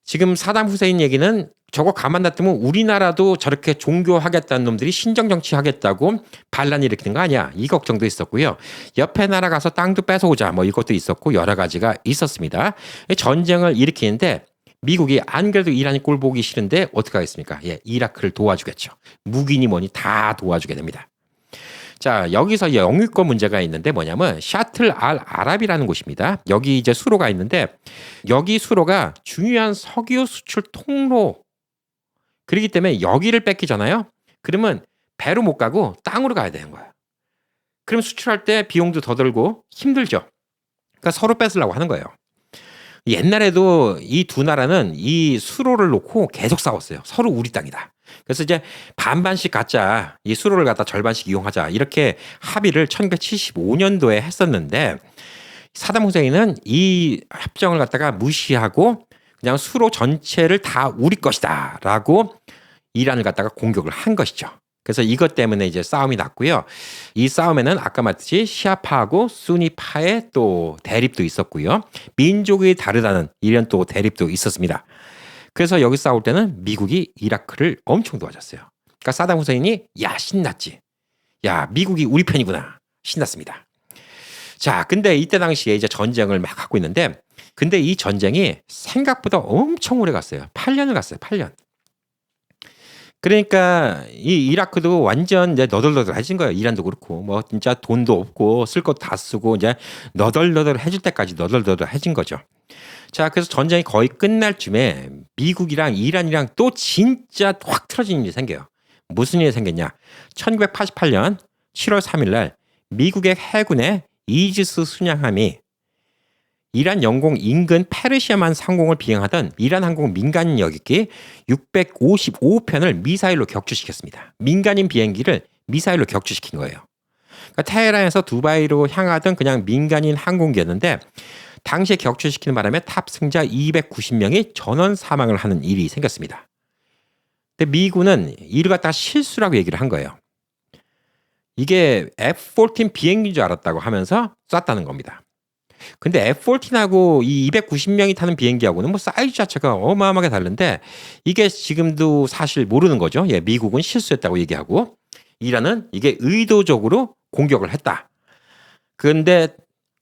지금 사담 후세인 얘기는 저거 가만 놔두면 우리나라도 저렇게 종교하겠다는 놈들이 신정정치 하겠다고 반란 일으키는 거 아니야. 이 걱정도 있었고요. 옆에 나라 가서 땅도 뺏어오자 뭐 이것도 있었고 여러 가지가 있었습니다. 전쟁을 일으키는데 미국이 안 그래도 이란이 꼴 보기 싫은데 어떻게 하겠습니까? 예, 이라크를 도와주겠죠. 무기니 뭐니 다 도와주게 됩니다. 자, 여기서 영유권 문제가 있는데 뭐냐면 샤틀 알 아랍이라는 곳입니다. 여기 이제 수로가 있는데 여기 수로가 중요한 석유 수출 통로 그렇기 때문에 여기를 뺏기잖아요. 그러면 배로 못 가고 땅으로 가야 되는 거예요. 그럼 수출할 때 비용도 더 들고 힘들죠. 그러니까 서로 뺏으려고 하는 거예요. 옛날에도 이 두 나라는 이 수로를 놓고 계속 싸웠어요. 서로 우리 땅이다. 그래서 이제 반반씩 갖자. 이 수로를 갖다 절반씩 이용하자. 이렇게 합의를 1975년도에 했었는데 사담 후세인은 이 협정을 갖다가 무시하고 그냥 수로 전체를 다 우리 것이다. 라고 이란을 갖다가 공격을 한 것이죠. 그래서 이것 때문에 이제 싸움이 났고요. 이 싸움에는 아까 말했듯이 시아파하고 수니파의 또 대립도 있었고요. 민족이 다르다는 이런 또 대립도 있었습니다. 그래서 여기 싸울 때는 미국이 이라크를 엄청 도와줬어요. 그러니까 사담 후세인이 야 신났지. 야 미국이 우리 편이구나. 신났습니다. 자, 근데 이때 당시에 이제 전쟁을 막 하고 있는데 근데 이 전쟁이 생각보다 엄청 오래 갔어요. 8년을 갔어요. 8년. 그러니까 이 이라크도 완전 이제 너덜너덜해진 거예요. 이란도 그렇고 뭐 진짜 돈도 없고 쓸 것 다 쓰고 이제 너덜너덜해질 때까지 너덜너덜해진 거죠. 자, 그래서 전쟁이 거의 끝날 쯤에 미국이랑 이란이랑 또 진짜 확 틀어진 일이 생겨요. 무슨 일이 생겼냐? 1988년 7월 3일 날 미국의 해군의 이지스 순양함이 이란 영공 인근 페르시아만 상공을 비행하던 이란 항공 민간인 여객기 655편을 미사일로 격추시켰습니다. 민간인 비행기를 미사일로 격추시킨 거예요. 그러니까 테헤란에서 두바이로 향하던 그냥 민간인 항공기였는데 당시에 격추시키는 바람에 탑승자 290명이 전원 사망을 하는 일이 생겼습니다. 근데 미군은 이를 갖다가 실수라고 얘기를 한 거예요. 이게 F-14 비행기인 줄 알았다고 하면서 쐈다는 겁니다. 근데 F-14하고 이 290명이 타는 비행기하고는 뭐 사이즈 자체가 어마어마하게 다른데 이게 지금도 사실 모르는 거죠. 예, 미국은 실수했다고 얘기하고 이란은 이게 의도적으로 공격을 했다. 그런데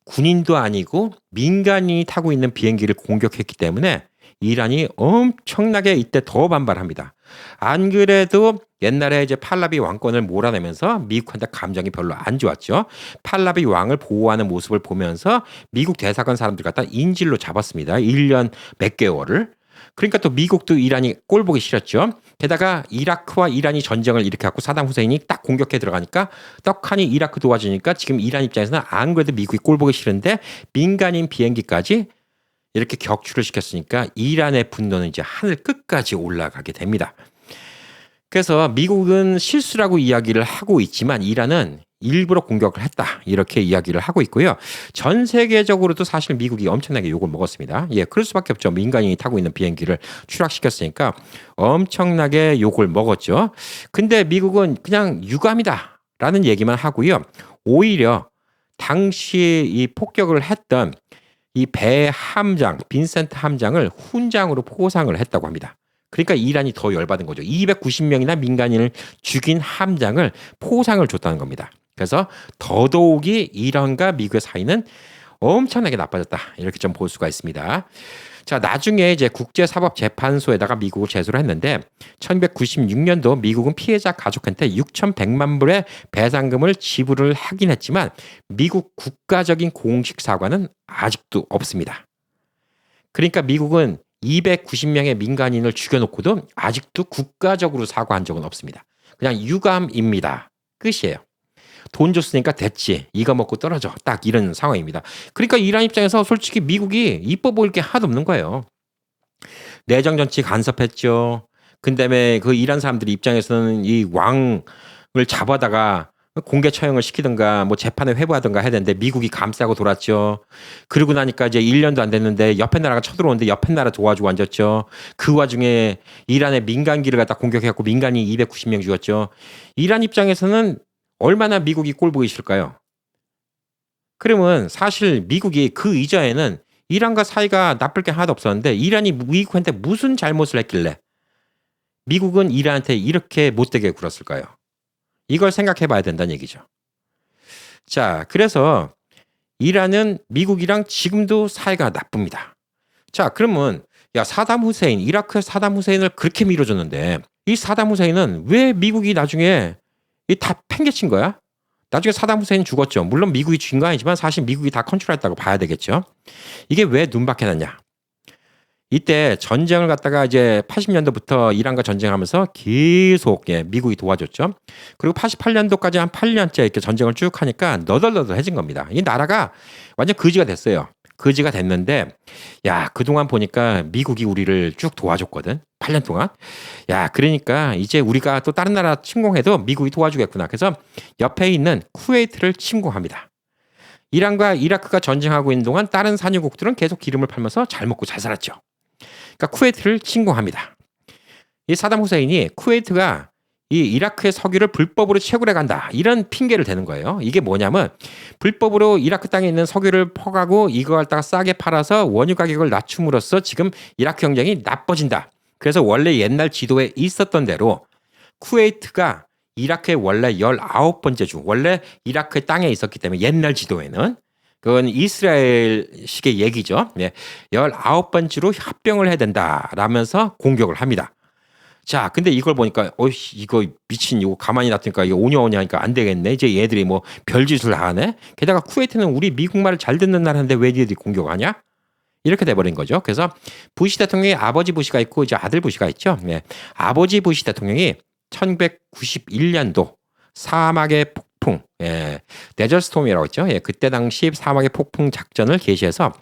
군인도 아니고 민간인이 타고 있는 비행기를 공격했기 때문에 이란이 엄청나게 이때 더 반발합니다. 안 그래도 옛날에 이제 팔라비 왕권을 몰아내면서 미국한테 감정이 별로 안 좋았죠. 팔라비 왕을 보호하는 모습을 보면서 미국 대사관 사람들 갖다 인질로 잡았습니다. 1년 몇 개월을. 그러니까 또 미국도 이란이 꼴 보기 싫었죠. 게다가 이라크와 이란이 전쟁을 일으켜갖고 사담 후세인이 딱 공격해 들어가니까 떡하니 이라크 도와주니까 지금 이란 입장에서는 안 그래도 미국이 꼴 보기 싫은데 민간인 비행기까지 이렇게 격추를 시켰으니까 이란의 분노는 이제 하늘 끝까지 올라가게 됩니다. 그래서 미국은 실수라고 이야기를 하고 있지만 이란은 일부러 공격을 했다. 이렇게 이야기를 하고 있고요. 전 세계적으로도 사실 미국이 엄청나게 욕을 먹었습니다. 예, 그럴 수밖에 없죠. 민간인이 타고 있는 비행기를 추락시켰으니까 엄청나게 욕을 먹었죠. 근데 미국은 그냥 유감이다라는 얘기만 하고요. 오히려 당시 이 폭격을 했던 이 배 함장, 빈센트 함장을 훈장으로 포상을 했다고 합니다. 그러니까 이란이 더 열받은 거죠. 290명이나 민간인을 죽인 함장을 포상을 줬다는 겁니다. 그래서 더더욱이 이란과 미국의 사이는 엄청나게 나빠졌다. 이렇게 좀 볼 수가 있습니다. 자, 나중에 이제 국제사법재판소에다가 미국을 제소를 했는데 1996년도 미국은 피해자 가족한테 6,100만 불의 배상금을 지불을 하긴 했지만 미국 국가적인 공식 사과는 아직도 없습니다. 그러니까 미국은 290명의 민간인을 죽여놓고도 아직도 국가적으로 사과한 적은 없습니다. 그냥 유감입니다. 끝이에요. 돈 줬으니까 됐지. 이거 먹고 떨어져. 딱 이런 상황입니다. 그러니까 이란 입장에서 솔직히 미국이 이뻐 보일 게 하나도 없는 거예요. 내정 정치 간섭했죠. 그다음에 그 이란 사람들 입장에서는 이 왕을 잡아다가 공개 처형을 시키든가 뭐 재판에 회부하든가 해야 되는데 미국이 감싸고 돌았죠. 그러고 나니까 이제 1년도 안 됐는데 옆에 나라가 쳐들어오는데 옆에 나라 도와주고 앉았죠. 그 와중에 이란의 민간기를 갖다 공격해갖고 민간이 290명 죽었죠. 이란 입장에서는 얼마나 미국이 꼴 보기 싫을까요? 그러면 사실 미국이 그 이전에는 이란과 사이가 나쁠 게 하나도 없었는데 이란이 미국한테 무슨 잘못을 했길래 미국은 이란한테 이렇게 못되게 굴었을까요? 이걸 생각해 봐야 된다는 얘기죠. 자, 그래서 이란은 미국이랑 지금도 사이가 나쁩니다. 자, 그러면 야, 사담 후세인, 이라크의 사담 후세인을 그렇게 밀어줬는데 이 사담 후세인은 왜 미국이 나중에 이 다 팽개친 거야? 나중에 사담 후세인 죽었죠. 물론 미국이 죽인 거 아니지만 사실 미국이 다 컨트롤했다고 봐야 되겠죠. 이게 왜 눈밖에 났냐? 이때 전쟁을 갖다가 이제 80년도부터 이란과 전쟁하면서 계속 미국이 도와줬죠. 그리고 88년도까지 한 8년째 이렇게 전쟁을 쭉 하니까 너덜너덜해진 겁니다. 이 나라가 완전 거지가 됐어요. 거지가 됐는데 야, 그동안 보니까 미국이 우리를 쭉 도와줬거든. 8년 동안. 야, 그러니까 이제 우리가 또 다른 나라 침공해도 미국이 도와주겠구나. 그래서 옆에 있는 쿠웨이트를 침공합니다. 이란과 이라크가 전쟁하고 있는 동안 다른 산유국들은 계속 기름을 팔면서 잘 먹고 잘 살았죠. 그러니까 쿠웨이트를 침공합니다. 이 사담 후세인이 쿠웨이트가 이 이라크의 석유를 불법으로 채굴해 간다. 이런 핑계를 대는 거예요. 이게 뭐냐면 불법으로 이라크 땅에 있는 석유를 퍼가고 이거 갖다가 싸게 팔아서 원유 가격을 낮춤으로써 지금 이라크 경쟁이 나빠진다. 그래서 원래 옛날 지도에 있었던 대로 쿠웨이트가 이라크의 원래 19번째 주, 원래 이라크의 땅에 있었기 때문에 옛날 지도에는 그건 이스라엘식의 얘기죠. 19번째로 합병을 해야 된다라면서 공격을 합니다. 자, 근데 이걸 보니까 이거 미친 이거 가만히 놔두니까 이거 오냐오냐 하니까 안 되겠네. 이제 얘들이 뭐 별짓을 하네. 게다가 쿠웨이트는 우리 미국 말을 잘 듣는 나라인데 왜 니들이 공격하냐? 이렇게 돼버린 거죠. 그래서 부시 대통령이 아버지 부시가 있고 이제 아들 부시가 있죠. 아버지 부시 대통령이 1991년도 사막의 폭풍, 데저스톰이라고 했죠. 그때 당시 사막의 폭풍 작전을 개시해서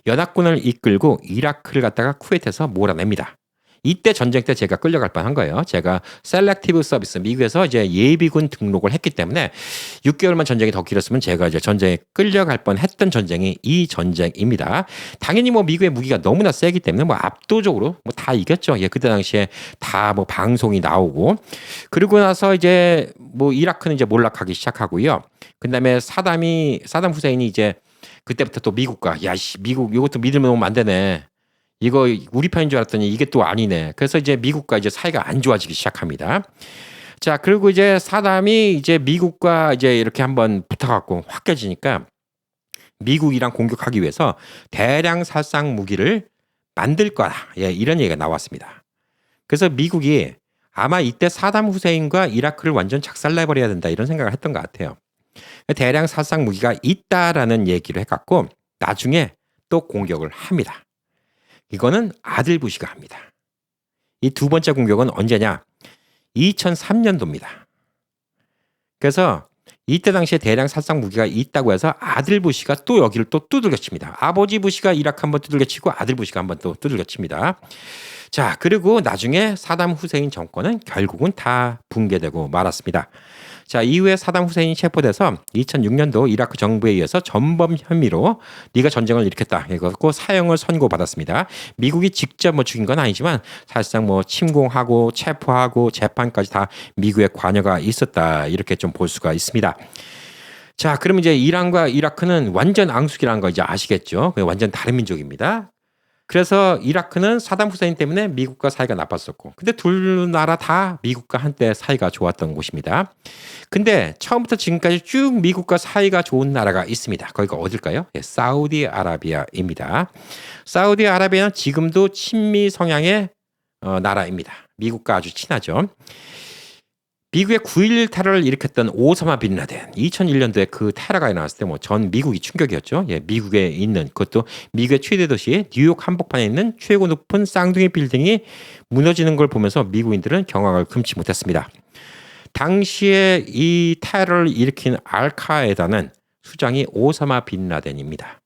연합군을 이끌고 이라크를 갖다가 쿠웨이트에서 몰아냅니다. 이때 전쟁 때 제가 끌려갈 뻔한 거예요. 제가 셀렉티브 서비스 미국에서 이제 예비군 등록을 했기 때문에 6개월만 전쟁이 더 길었으면 제가 이제 전쟁에 끌려갈 뻔했던 전쟁이 이 전쟁입니다. 당연히 뭐 미국의 무기가 너무나 세기 때문에 뭐 압도적으로 뭐 다 이겼죠. 그때 당시에 다 뭐 방송이 나오고 그리고 나서 이제 뭐 이라크는 이제 몰락하기 시작하고요. 그다음에 사담 후세인이 이제 그때부터 또 미국과 미국 이것도 믿으면 안 되네. 이거 우리 편인 줄 알았더니 이게 또 아니네. 그래서 이제 미국과 이제 사이가 안 좋아지기 시작합니다. 자, 그리고 이제 사담이 이제 미국과 이제 이렇게 한번 붙어갖고 확 깨지니까 미국이랑 공격하기 위해서 대량 살상 무기를 만들 거다. 이런 얘기가 나왔습니다. 그래서 미국이 아마 이때 사담 후세인과 이라크를 완전 작살내버려야 된다 이런 생각을 했던 것 같아요. 대량 살상 무기가 있다라는 얘기를 해갖고 나중에 또 공격을 합니다. 이거는 아들 부시가 합니다. 이 두 번째 공격은 언제냐? 2003년도입니다. 그래서 이때 당시에 대량 살상 무기가 있다고 해서 아들 부시가 또 여기를 또 두들겨 칩니다. 아버지 부시가 이라크 한번 두들겨 치고 아들 부시가 한번 또 두들겨 칩니다. 자, 그리고 나중에 사담 후세인 정권은 결국은 다 붕괴되고 말았습니다. 자, 이후에 사담 후세인이 체포돼서 2006년도 이라크 정부에 의해서 전범 혐의로 네가 전쟁을 일으켰다 해갖고 사형을 선고받았습니다. 미국이 직접 뭐 죽인 건 아니지만 사실상 뭐 침공하고 체포하고 재판까지 다 미국의 관여가 있었다 이렇게 좀 볼 수가 있습니다. 자, 그럼 이제 이란과 이라크는 완전 앙숙이라는 거 이제 아시겠죠? 완전 다른 민족입니다. 그래서 이라크는 사담 후세인 때문에 미국과 사이가 나빴었고, 근데 둘 나라 다 미국과 한때 사이가 좋았던 곳입니다. 근데 처음부터 지금까지 쭉 미국과 사이가 좋은 나라가 있습니다. 거기가 어딜까요? 예, 사우디아라비아입니다. 사우디아라비아는 지금도 친미 성향의 나라입니다. 미국과 아주 친하죠. 미국의 9.11 테러를 일으켰던 오사마 빈 라덴 2001년도에 그 테러가 나왔을 때 뭐 전 미국이 충격이었죠. 예, 미국에 있는 그것도 미국의 최대 도시 뉴욕 한복판에 있는 최고 높은 쌍둥이 빌딩이 무너지는 걸 보면서 미국인들은 경악을 금치 못했습니다. 당시에 이 테러를 일으킨 알카에다는 수장이 오사마 빈 라덴입니다.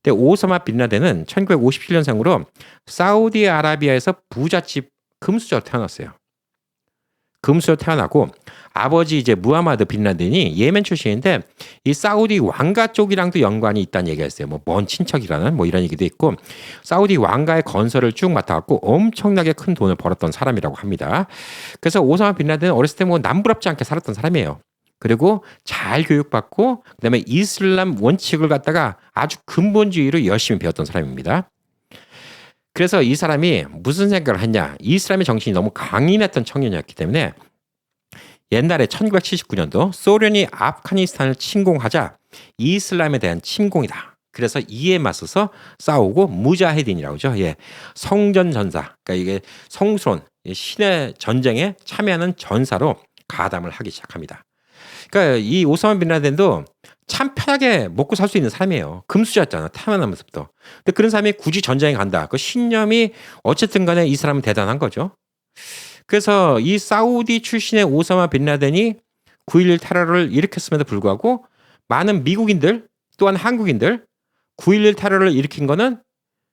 근데 오사마 빈 라덴은 1957년생으로 사우디아라비아에서 부잣집 금수저로 태어났어요. 금수저 태어나고 아버지 이제 무하마드 빈 라덴이 예멘 출신인데 이 사우디 왕가 쪽이랑도 연관이 있다는 얘기가 있어요. 뭐 먼 친척이라는 뭐 이런 얘기도 있고 사우디 왕가의 건설을 쭉 맡아갖고 엄청나게 큰 돈을 벌었던 사람이라고 합니다. 그래서 오사마 빈 라덴은 어렸을 때 뭐 남부럽지 않게 살았던 사람이에요. 그리고 잘 교육받고 그다음에 이슬람 원칙을 갖다가 아주 근본주의로 열심히 배웠던 사람입니다. 그래서 이 사람이 무슨 생각을 했냐. 이슬람의 정신이 너무 강인했던 청년이었기 때문에 옛날에 1979년도 소련이 아프가니스탄을 침공하자 이슬람에 대한 침공이다. 그래서 이에 맞서서 싸우고 무자헤딘이라고 하죠. 예. 성전 전사. 그러니까 이게 성스러운 신의 전쟁에 참여하는 전사로 가담을 하기 시작합니다. 그러니까 이 오사마 빈 라덴도 참 편하게 먹고 살 수 있는 사람이에요. 금수저였잖아. 태어나면서부터. 근데 그런 사람이 굳이 전쟁에 간다. 그 신념이 어쨌든 간에 이 사람은 대단한 거죠. 그래서 이 사우디 출신의 오사마 빈 라덴이 9.11 테러를 일으켰음에도 불구하고 많은 미국인들 또한 한국인들 9.11 테러를 일으킨 거는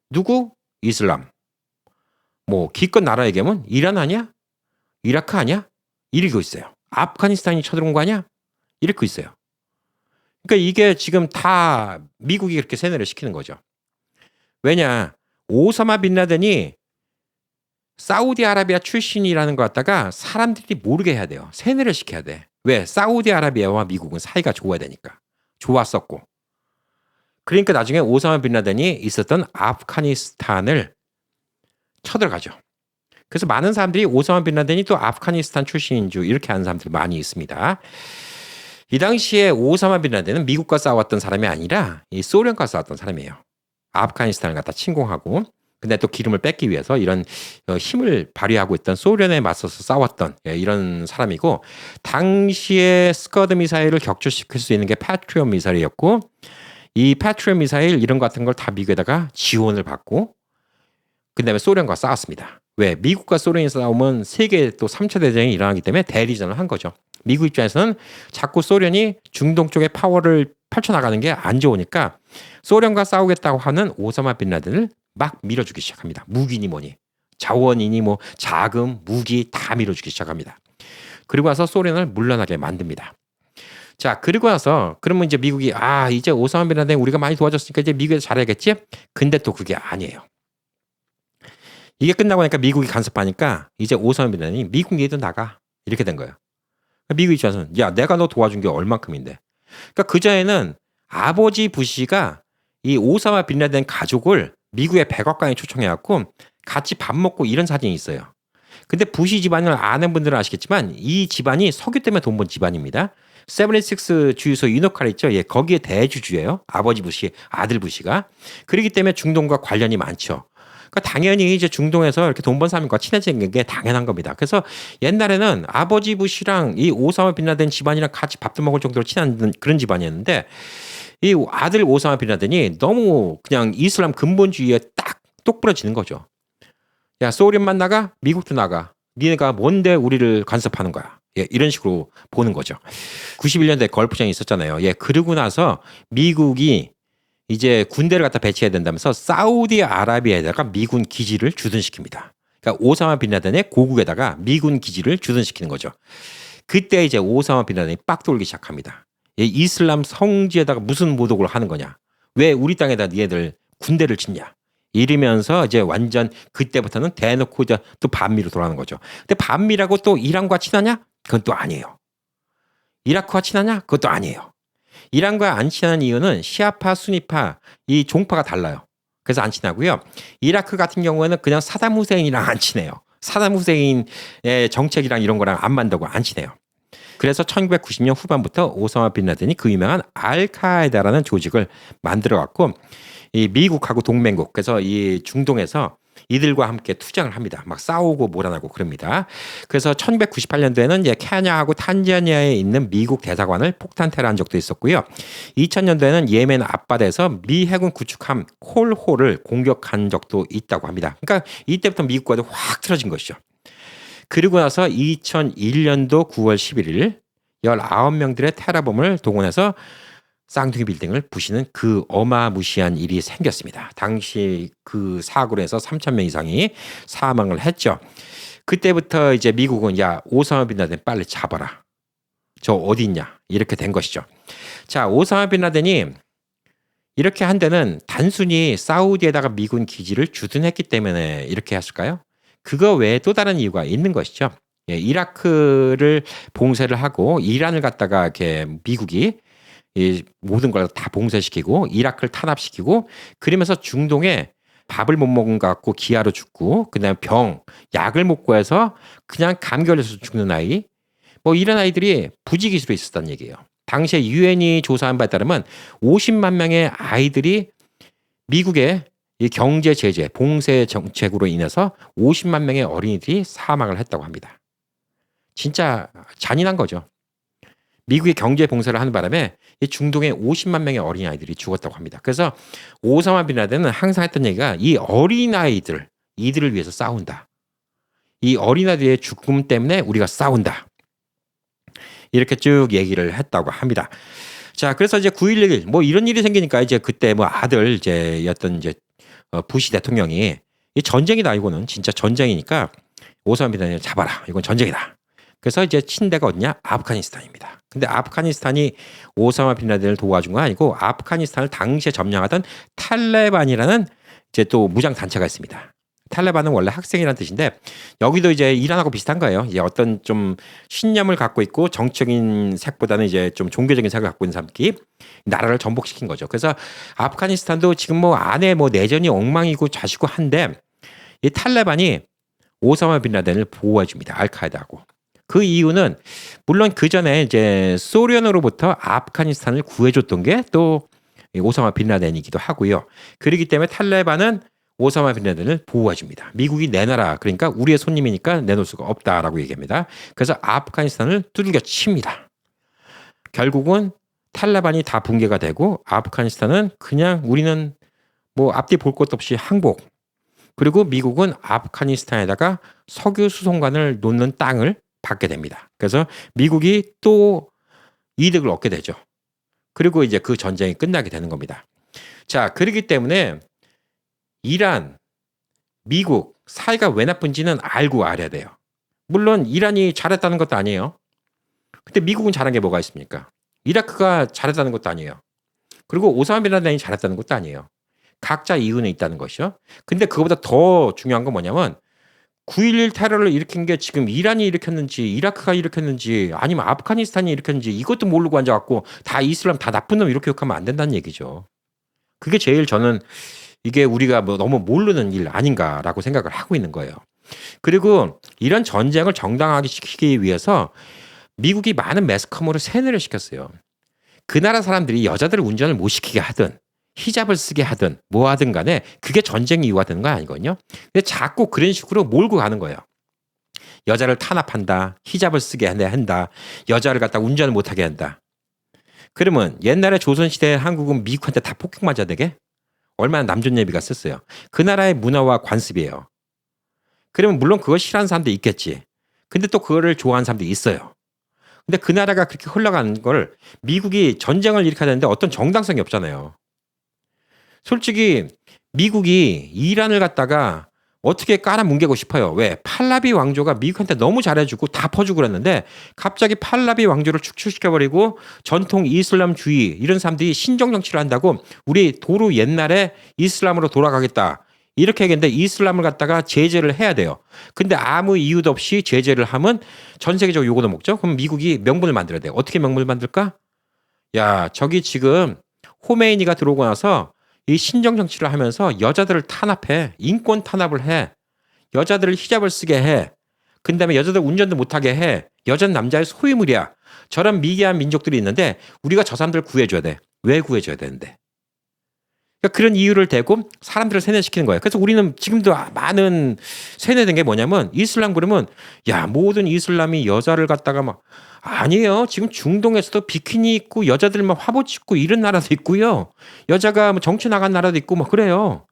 누구? 이슬람. 뭐 기껏 나라 얘기하면 이란 아니야? 이라크 아니야? 이러고 있어요. 아프가니스탄이 쳐들어온 거 아니야? 이러고 있어요. 그러니까 이게 지금 다 미국이 그렇게 세뇌를 시키는 거죠. 왜냐? 오사마 빈 라덴이 사우디아라비아 출신이라는 것 갖다가 사람들이 모르게 해야 돼요. 세뇌를 시켜야 돼. 왜? 사우디아라비아와 미국은 사이가 좋아야 되니까. 좋았었고. 그러니까 나중에 오사마 빈 라덴이 있었던 아프가니스탄을 쳐들어가죠. 그래서 많은 사람들이 오사마 빈 라덴이 또 아프가니스탄 출신인 줄 이렇게 하는 사람들이 많이 있습니다. 이 당시에 오사마 빈 라덴은 미국과 싸웠던 사람이 아니라 이 소련과 싸웠던 사람이에요. 아프가니스탄을 갖다 침공하고 근데 또 기름을 뺏기 위해서 이런 힘을 발휘하고 있던 소련에 맞서서 싸웠던 이런 사람이고 당시에 스커드 미사일을 격추시킬 수 있는 게 패트리엇 미사일이었고 이 패트리엇 미사일 이런 것 같은 걸 다 미국에다가 지원을 받고 그다음에 소련과 싸웠습니다. 왜? 미국과 소련이 싸우면 세계 또 3차 대전이 일어나기 때문에 대리전을 한 거죠. 미국 입장에서는 자꾸 소련이 중동 쪽에 파워를 펼쳐나가는 게 안 좋으니까 소련과 싸우겠다고 하는 오사마 빈 라덴을 막 밀어주기 시작합니다. 무기니 뭐니 자원이니 뭐 자금, 무기 다 밀어주기 시작합니다. 그리고 나서 소련을 물러나게 만듭니다. 자, 그리고 나서 그러면 이제 미국이 이제 오사마 빈 라덴 우리가 많이 도와줬으니까 이제 미국에서 잘해야겠지? 근데 또 그게 아니에요. 이게 끝나고 나니까 미국이 간섭하니까 이제 오사마 빈 라덴이 미국 얘기도 나가 이렇게 된 거예요. 미국 입장에서는 야 내가 너 도와준 게 얼만큼인데. 그러니까 그전에는 아버지 부시가 이 오사마 빈 라덴 가족을 미국의 백악관에 초청해갖고 같이 밥 먹고 이런 사진이 있어요. 근데 부시 집안을 아는 분들은 아시겠지만 이 집안이 석유 때문에 돈 번 집안입니다. 76 주유소 유노칼 있죠. 예, 거기에 대주주예요. 아버지 부시, 아들 부시가. 그렇기 때문에 중동과 관련이 많죠. 그러니까 당연히 이제 중동에서 이렇게 돈 번 사람과 친해지는 게 당연한 겁니다. 그래서 옛날에는 아버지 부시랑 이 오사마 빈 라덴 집안이랑 같이 밥도 먹을 정도로 친한 그런 집안이었는데 이 아들 오사마 빈 라덴이 너무 그냥 이슬람 근본주의에 딱 똑부러지는 거죠. 야, 소련만 나가? 미국도 나가. 니네가 뭔데 우리를 간섭하는 거야. 예, 이런 식으로 보는 거죠. 91년도에 걸프전이 있었잖아요. 예, 그러고 나서 미국이 이제 군대를 갖다 배치해야 된다면서 사우디아라비아에다가 미군 기지를 주둔시킵니다. 그러니까 오사마 빈 라덴의 고국에다가 미군 기지를 주둔시키는 거죠. 그때 이제 오사마 빈 라덴이 빡 돌기 시작합니다. 이슬람 성지에다가 무슨 모독을 하는 거냐? 왜 우리 땅에다 니네들 군대를 짓냐? 이러면서 이제 완전 그때부터는 대놓고 이제 또 반미로 돌아가는 거죠. 근데 반미라고 또 이란과 친하냐? 그건 또 아니에요. 이라크와 친하냐? 그것도 아니에요. 이란과 안 친한 이유는 시아파, 수니파 이 종파가 달라요. 그래서 안 친하고요. 이라크 같은 경우에는 그냥 사담 후세인이랑 안 친해요. 사담 후세인의 정책이랑 이런 거랑 안 맞다고 안 친해요. 그래서 1990년 후반부터 오사마 빈 라덴이 그 유명한 알카에다라는 조직을 만들어 갖고 이 미국하고 동맹국, 그래서 이 중동에서 이들과 함께 투쟁을 합니다. 막 싸우고 몰아나고 그럽니다. 그래서 1998년도에는 이제 케냐하고 탄자니아에 있는 미국 대사관을 폭탄 테러한 적도 있었고요. 2000년도에는 예멘 앞바다에서 미 해군 구축함 콜호를 공격한 적도 있다고 합니다. 그러니까 이때부터 미국과도 확 틀어진 것이죠. 그리고 나서 2001년도 9월 11일 19명들의 테러범을 동원해서 쌍둥이 빌딩을 부시는 그 어마무시한 일이 생겼습니다. 당시 그 사고로 해서 3,000명 이상이 사망을 했죠. 그때부터 이제 미국은 야, 오사마 빈 라덴 빨리 잡아라. 저 어디 있냐? 이렇게 된 것이죠. 자, 오사마 빈 라덴이 이렇게 한 데는 단순히 사우디에다가 미군 기지를 주둔했기 때문에 이렇게 했을까요? 그거 외에 또 다른 이유가 있는 것이죠. 예, 이라크를 봉쇄를 하고 이란을 갖다가 이렇게 미국이 이 모든 걸 다 봉쇄시키고 이라크를 탄압시키고 그러면서 중동에 밥을 못 먹은 것 같고 기아로 죽고 그다음에 병, 약을 못 구해서 그냥 감기 걸려서 죽는 아이 뭐 이런 아이들이 부지기수로 있었다는 얘기예요. 당시에 유엔이 조사한 바에 따르면 50만 명의 아이들이 미국의 이 경제 제재, 봉쇄 정책으로 인해서 50만 명의 어린이들이 사망을 했다고 합니다. 진짜 잔인한 거죠. 미국이 경제 봉쇄를 하는 바람에 이 중동에 50만 명의 어린아이들이 죽었다고 합니다. 그래서 오사마 빈 라덴은 항상 했던 얘기가 이 어린아이들, 이들을 위해서 싸운다. 이 어린아이들의 죽음 때문에 우리가 싸운다. 이렇게 쭉 얘기를 했다고 합니다. 자, 그래서 이제 9.11 뭐 이런 일이 생기니까 이제 그때 뭐 아들 이제였던 이제 부시 대통령이 이 전쟁이다 이거는 진짜 전쟁이니까 오사마 빈 라덴을 잡아라. 이건 전쟁이다. 그래서 이제 친데가 어디냐? 아프가니스탄입니다. 근데 아프가니스탄이 오사마 빈 라덴을 도와준 건 아니고 아프가니스탄을 당시에 점령하던 탈레반이라는 이제 또 무장 단체가 있습니다. 탈레반은 원래 학생이라는 뜻인데 여기도 이제 이란하고 비슷한 거예요. 이제 어떤 좀 신념을 갖고 있고 정적인 색보다는 이제 좀 종교적인 색을 갖고 있는 사람들이 나라를 전복시킨 거죠. 그래서 아프가니스탄도 지금 뭐 안에 뭐 내전이 엉망이고 자시고 한데 이 탈레반이 오사마 빈 라덴을 보호해 줍니다. 알카에다하고. 그 이유는 물론 그 전에 이제 소련으로부터 아프가니스탄을 구해줬던 게 또 오사마 빈 라덴이기도 하고요. 그렇기 때문에 탈레반은 오사마 빈 라덴을 보호해 줍니다. 미국이 내 나라 그러니까 우리의 손님이니까 내놓을 수가 없다라고 얘기합니다. 그래서 아프가니스탄을 두들겨 칩니다. 결국은 탈레반이 다 붕괴가 되고 아프가니스탄은 그냥 우리는 뭐 앞뒤 볼 것도 없이 항복. 그리고 미국은 아프가니스탄에다가 석유 수송관을 놓는 땅을 받게 됩니다. 그래서 미국이 또 이득을 얻게 되죠. 그리고 이제 그 전쟁이 끝나게 되는 겁니다. 자, 그렇기 때문에 이란, 미국 사이가 왜 나쁜지는 알고 알아야 돼요. 물론 이란이 잘했다는 것도 아니에요. 근데 미국은 잘한 게 뭐가 있습니까? 이라크가 잘했다는 것도 아니에요. 그리고 오사마 빈 라덴이 잘했다는 것도 아니에요. 각자 이유는 있다는 것이요. 근데 그거보다 더 중요한 건 뭐냐면 9.11 테러를 일으킨 게 지금 이란이 일으켰는지 이라크가 일으켰는지 아니면 아프가니스탄이 일으켰는지 이것도 모르고 앉아갖고 다 이슬람 다 나쁜 놈 이렇게 욕하면 안 된다는 얘기죠. 그게 제일 저는 이게 우리가 뭐 너무 모르는 일 아닌가라고 생각을 하고 있는 거예요. 그리고 이런 전쟁을 정당하게 시키기 위해서 미국이 많은 매스컴으로 세뇌를 시켰어요. 그 나라 사람들이 여자들을 운전을 못 시키게 하든 히잡을 쓰게 하든 뭐 하든 간에 그게 전쟁 이유가 되는 건 아니거든요. 근데 자꾸 그런 식으로 몰고 가는 거예요. 여자를 탄압한다. 히잡을 쓰게 한다. 여자를 갖다 운전을 못하게 한다. 그러면 옛날에 조선시대 한국은 미국한테 다 폭격 맞아야 되게? 얼마나 남존예비가 썼어요. 그 나라의 문화와 관습이에요. 그러면 물론 그걸 싫어하는 사람도 있겠지. 근데 또 그거를 좋아하는 사람도 있어요. 근데 그 나라가 그렇게 흘러가는 걸 미국이 전쟁을 일으켜야 되는데 어떤 정당성이 없잖아요. 솔직히 미국이 이란을 갖다가 어떻게 깔아뭉개고 싶어요. 왜? 팔라비 왕조가 미국한테 너무 잘해주고 다 퍼주고 그랬는데 갑자기 팔라비 왕조를 축출시켜버리고 전통 이슬람주의 이런 사람들이 신정정치를 한다고 우리 도로 옛날에 이슬람으로 돌아가겠다. 이렇게 얘기했는데 이슬람을 갖다가 제재를 해야 돼요. 근데 아무 이유도 없이 제재를 하면 전 세계적으로 요거도 먹죠. 그럼 미국이 명분을 만들어야 돼요. 어떻게 명분을 만들까? 야, 저기 지금 호메이니가 들어오고 나서 이 신정 정치를 하면서 여자들을 탄압해. 인권 탄압을 해. 여자들을 히잡을 쓰게 해. 그다음에 여자들 운전도 못하게 해. 여자는 남자의 소유물이야. 저런 미개한 민족들이 있는데 우리가 저 사람들 구해줘야 돼. 왜 구해줘야 되는데? 그러니까 그런 이유를 대고 사람들을 세뇌시키는 거예요. 그래서 우리는 지금도 많은 세뇌된 게 뭐냐면 이슬람 그러면 야 모든 이슬람이 여자를 갖다가 막 아니에요. 지금 중동에서도 비키니 입고 여자들 막 화보 찍고 이런 나라도 있고요. 여자가 뭐 정치 나간 나라도 있고 막 그래요.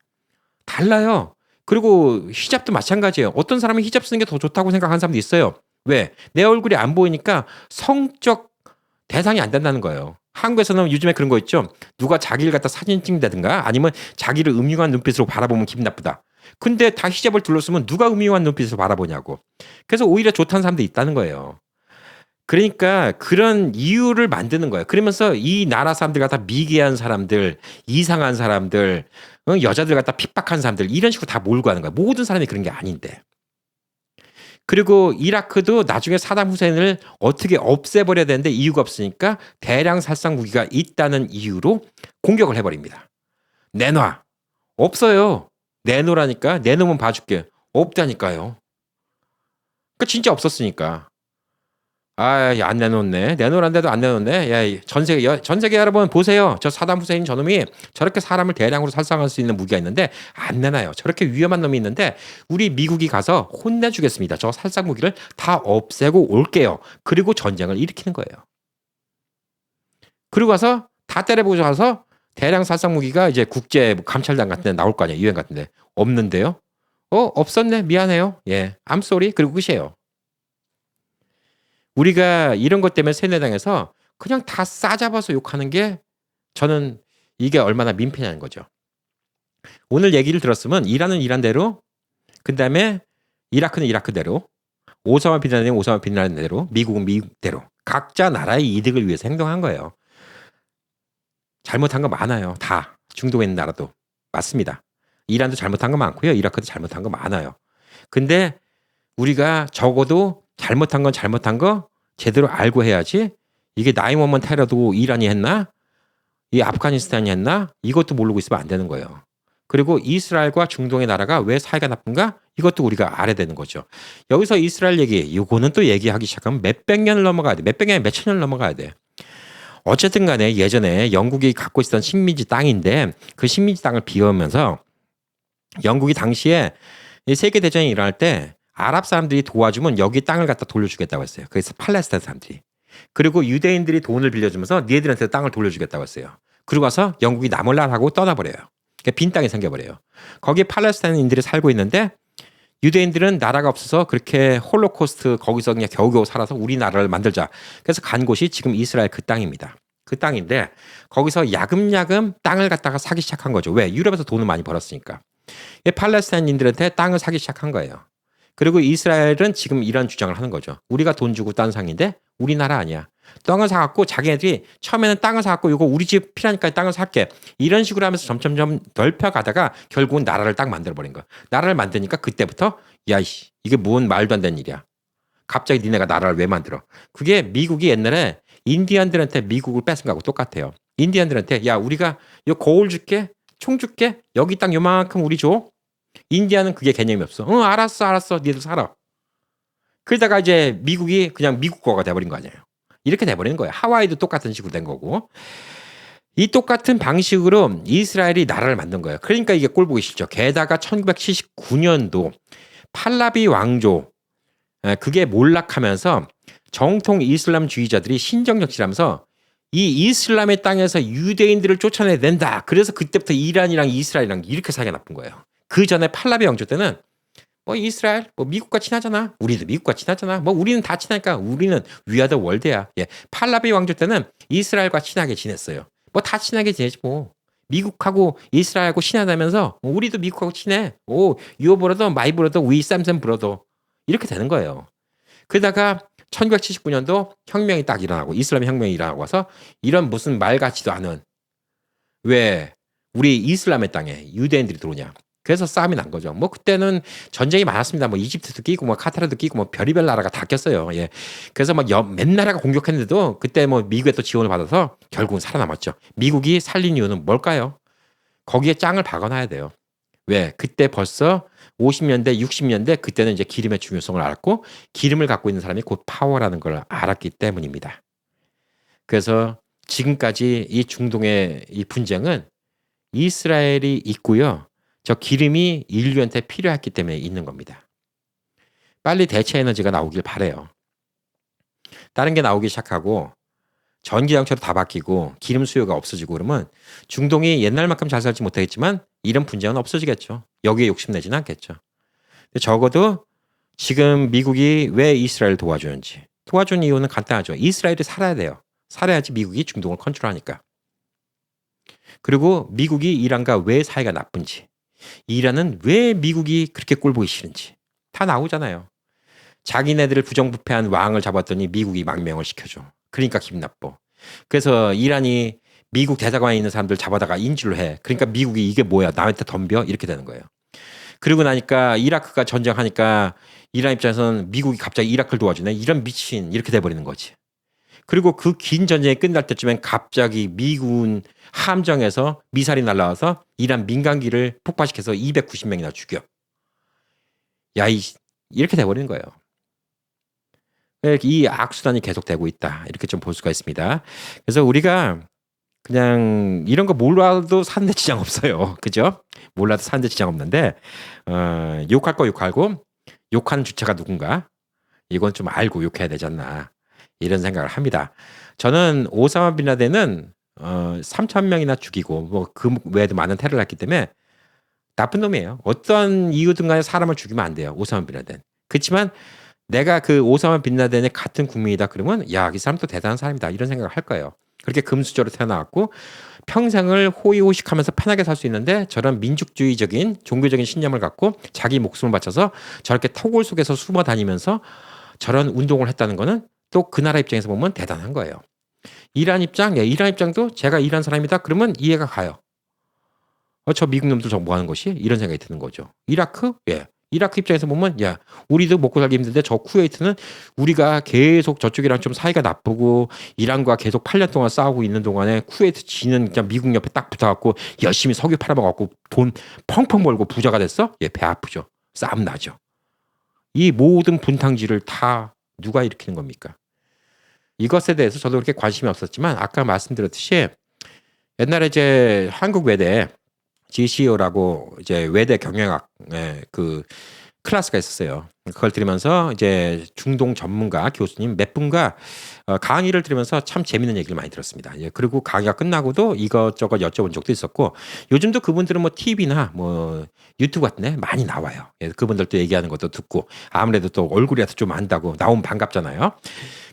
달라요. 그리고 히잡도 마찬가지예요. 어떤 사람은 히잡 쓰는 게 더 좋다고 생각하는 사람도 있어요. 왜? 내 얼굴이 안 보이니까 성적 대상이 안 된다는 거예요. 한국에서는 요즘에 그런 거 있죠. 누가 자기를 갖다 사진 찍는다든가 아니면 자기를 음흉한 눈빛으로 바라보면 기분 나쁘다. 근데 다 히잡을 둘러쓰면 누가 음흉한 눈빛으로 바라보냐고. 그래서 오히려 좋다는 사람도 있다는 거예요. 그러니까 그런 이유를 만드는 거예요. 그러면서 이 나라 사람들 갖다 미개한 사람들, 이상한 사람들, 여자들 갖다 핍박한 사람들 이런 식으로 다 몰고 가는 거예요. 모든 사람이 그런 게 아닌데. 그리고 이라크도 나중에 사담 후세인을 어떻게 없애버려야 되는데 이유가 없으니까 대량 살상 무기가 있다는 이유로 공격을 해버립니다. 내놔. 없어요. 내놓으라니까. 내놓으면 봐줄게. 없다니까요. 그러니까 진짜 없었으니까. 아, 안 내놓네. 내놓으란데도 안 내놓네. 야, 전 세계 여러분 보세요. 저 사담 후세인 저놈이 저렇게 사람을 대량으로 살상할 수 있는 무기가 있는데 안 내놔요. 저렇게 위험한 놈이 있는데 우리 미국이 가서 혼내주겠습니다. 저 살상 무기를 다 없애고 올게요. 그리고 전쟁을 일으키는 거예요. 그리고 가서 다 때려보고 가서 대량 살상 무기가 이제 국제 감찰단 같은 데 나올 거 아니에요. 유엔 같은 데. 없는데요. 없었네. 미안해요. 예. I'm sorry. 그리고 끝이에요. 우리가 이런 것 때문에 세뇌당해서 그냥 다 싸잡아서 욕하는 게 저는 이게 얼마나 민폐냐는 거죠. 오늘 얘기를 들었으면 이란은 이란대로, 그 다음에 이라크는 이라크대로, 오사마 빈 라덴은 오사마 빈 라덴대로, 미국은 미국대로 각자 나라의 이득을 위해서 행동한 거예요. 잘못한 거 많아요. 다 중동에 있는 나라도 맞습니다. 이란도 잘못한 거 많고요. 이라크도 잘못한 거 많아요. 근데 우리가 적어도 잘못한 건 잘못한 거 제대로 알고 해야지. 이게 911 테러도 이란이 했나? 이 아프가니스탄이 했나? 이것도 모르고 있으면 안 되는 거예요. 그리고 이스라엘과 중동의 나라가 왜 사이가 나쁜가? 이것도 우리가 알아야 되는 거죠. 여기서 이스라엘 얘기, 이거는 또 얘기하기 시작하면 몇백 년을 넘어가야 돼. 몇백 년, 몇천 년을 넘어가야 돼. 어쨌든 간에 예전에 영국이 갖고 있었던 식민지 땅인데 그 식민지 땅을 비우면서 영국이 당시에 세계대전이 일어날 때 아랍 사람들이 도와주면 여기 땅을 갖다 돌려주겠다고 했어요. 그래서 팔레스타인 사람들이. 그리고 유대인들이 돈을 빌려주면서 니네들한테 땅을 돌려주겠다고 했어요. 그러고 와서 영국이 나몰라라고 떠나버려요. 그러니까 빈 땅이 생겨버려요. 거기에 팔레스타인인들이 살고 있는데 유대인들은 나라가 없어서 그렇게 홀로코스트 거기서 그냥 겨우겨우 살아서 우리나라를 만들자. 그래서 간 곳이 지금 이스라엘 그 땅입니다. 그 땅인데 거기서 야금야금 땅을 갖다가 사기 시작한 거죠. 왜? 유럽에서 돈을 많이 벌었으니까. 팔레스타인인들한테 땅을 사기 시작한 거예요. 그리고 이스라엘은 지금 이런 주장을 하는 거죠. 우리가 돈 주고 딴 상인데 우리나라 아니야. 땅을 사갖고 자기네들이 처음에는 땅을 사갖고 이거 우리 집 필요하니까 땅을 살게. 이런 식으로 하면서 점점점 넓혀가다가 결국은 나라를 딱 만들어버린 거야. 나라를 만드니까 그때부터 야이씨 이게 뭔 말도 안 되는 일이야. 갑자기 니네가 나라를 왜 만들어. 그게 미국이 옛날에 인디언들한테 미국을 뺏은 거하고 똑같아요. 인디언들한테 야 우리가 요 거울 줄게. 총 줄게. 여기 땅 요만큼 우리 줘. 인디아는 그게 개념이 없어. 알았어. 니들 살아. 그러다가 이제 미국이 그냥 미국거가 돼버린 거 아니에요. 이렇게 돼버리는 거예요. 하와이도 똑같은 식으로 된 거고. 이 똑같은 방식으로 이스라엘이 나라를 만든 거예요. 그러니까 이게 꼴보기 싫죠. 게다가 1979년도 팔라비 왕조 그게 몰락하면서 정통 이슬람주의자들이 신정정치라면서 이 이슬람의 땅에서 유대인들을 쫓아내야 된다. 그래서 그때부터 이란이랑 이스라엘이랑 이렇게 사이가 나쁜 거예요. 그 전에 팔라비 왕조 때는 뭐 이스라엘, 뭐 미국과 친하잖아. 우리도 미국과 친하잖아. 뭐 우리는 다 친하니까 우리는 위아더 월드야. 예. 팔라비 왕조 때는 이스라엘과 친하게 지냈어요. 뭐 다 친하게 지내지 뭐. 미국하고 이스라엘하고 친하다면서 우리도 미국하고 친해. 오, 유어 브러더, 마이 브러더, 위 쌈샘 브러더. 이렇게 되는 거예요. 그러다가 1979년도 혁명이 딱 일어나고 이슬람 혁명이 일어나고 와서 이런 무슨 말 같지도 않은 왜 우리 이슬람의 땅에 유대인들이 들어오냐. 그래서 싸움이 난 거죠. 뭐 그때는 전쟁이 많았습니다. 뭐 이집트도 끼고 뭐 카타르도 끼고 뭐 별의별 나라가 다 꼈어요. 예. 그래서 막 맨 나라가 공격했는데도 그때 뭐 미국의 또 지원을 받아서 결국은 살아남았죠. 미국이 살린 이유는 뭘까요? 거기에 짱을 박아놔야 돼요. 왜? 그때 벌써 50년대, 60년대 그때는 이제 기름의 중요성을 알았고 기름을 갖고 있는 사람이 곧 파워라는 걸 알았기 때문입니다. 그래서 지금까지 이 중동의 이 분쟁은 이스라엘이 있고요. 저 기름이 인류한테 필요했기 때문에 있는 겁니다. 빨리 대체 에너지가 나오길 바래요. 다른 게 나오기 시작하고 전기장치로 다 바뀌고 기름 수요가 없어지고 그러면 중동이 옛날만큼 잘 살지 못하겠지만 이런 분쟁은 없어지겠죠. 여기에 욕심내지는 않겠죠. 근데 적어도 지금 미국이 왜 이스라엘을 도와주는지 도와주는 이유는 간단하죠. 이스라엘이 살아야 돼요. 살아야지 미국이 중동을 컨트롤하니까. 그리고 미국이 이란과 왜 사이가 나쁜지 이란은 왜 미국이 그렇게 꼴보기 싫은지 다 나오잖아요. 자기네들을 부정부패한 왕을 잡았더니 미국이 망명을 시켜줘. 그러니까 기분 나빠. 그래서 이란이 미국 대사관에 있는 사람들 잡아다가 인질로 해. 그러니까 미국이 이게 뭐야 남한테 덤벼 이렇게 되는 거예요. 그리고 나니까 이라크가 전쟁하니까 이란 입장에서는 미국이 갑자기 이라크를 도와주네. 이런 미친 이렇게 돼버리는 거지. 그리고 그 긴 전쟁이 끝날 때쯤엔 갑자기 미군 함정에서 미사일이 날라와서 이란 민간기를 폭파시켜서 290명이나 죽여. 야, 이렇게 돼버리는 거예요. 이 악순환이 계속되고 있다. 이렇게 좀 볼 수가 있습니다. 그래서 우리가 그냥 이런 거 몰라도 사는데 지장 없어요. 그죠? 몰라도 사는데 지장 없는데 욕할 거 욕하고 욕하는 주체가 누군가 이건 좀 알고 욕해야 되지 않나 이런 생각을 합니다. 저는 오사마 빈 라덴은 3,000명이나 죽이고 뭐 그 외에도 많은 테러를 했기 때문에 나쁜 놈이에요. 어떤 이유든 간에 사람을 죽이면 안 돼요. 오사마 빈 라덴. 그렇지만 내가 그 오사마 빈 라덴의 같은 국민이다 그러면 야, 이 사람도 대단한 사람이다 이런 생각을 할 거예요. 그렇게 금수저로 태어나왔고 평생을 호의호식하면서 편하게 살 수 있는데 저런 민족주의적인 종교적인 신념을 갖고 자기 목숨을 바쳐서 저렇게 토굴 속에서 숨어 다니면서 저런 운동을 했다는 거는 또 그 나라 입장에서 보면 대단한 거예요. 이란 입장, 예, 이란 입장도 제가 이란 사람이다 그러면 이해가 가요. 저 미국 놈들 저 뭐 하는 것이? 이런 생각이 드는 거죠. 이라크? 예. 이라크 입장에서 보면 야, 우리도 먹고 살기 힘든데 저 쿠웨이트는 우리가 계속 저쪽이랑 좀 사이가 나쁘고 이란과 계속 8년 동안 싸우고 있는 동안에 쿠웨이트 지는 그냥 미국 옆에 딱 붙어갖고 열심히 석유 팔아먹었고 돈 펑펑 벌고 부자가 됐어? 예, 배 아프죠. 싸움 나죠. 이 모든 분탕질을 다 누가 일으키는 겁니까? 이것에 대해서 저도 그렇게 관심이 없었지만 아까 말씀드렸듯이 옛날에 이제 한국 외대 GCO라고 이제 외대 경영학 그 클래스가 있었어요. 그걸 들으면서 이제 중동 전문가 교수님 몇 분과 강의를 들으면서 참 재밌는 얘기를 많이 들었습니다. 예, 그리고 강의가 끝나고도 이것저것 여쭤본 적도 있었고 요즘도 그분들은 뭐 TV나 뭐 유튜브 같은 데 많이 나와요. 예, 그분들도 얘기하는 것도 듣고 아무래도 또 얼굴이라도 좀 안다고 나오면 반갑잖아요.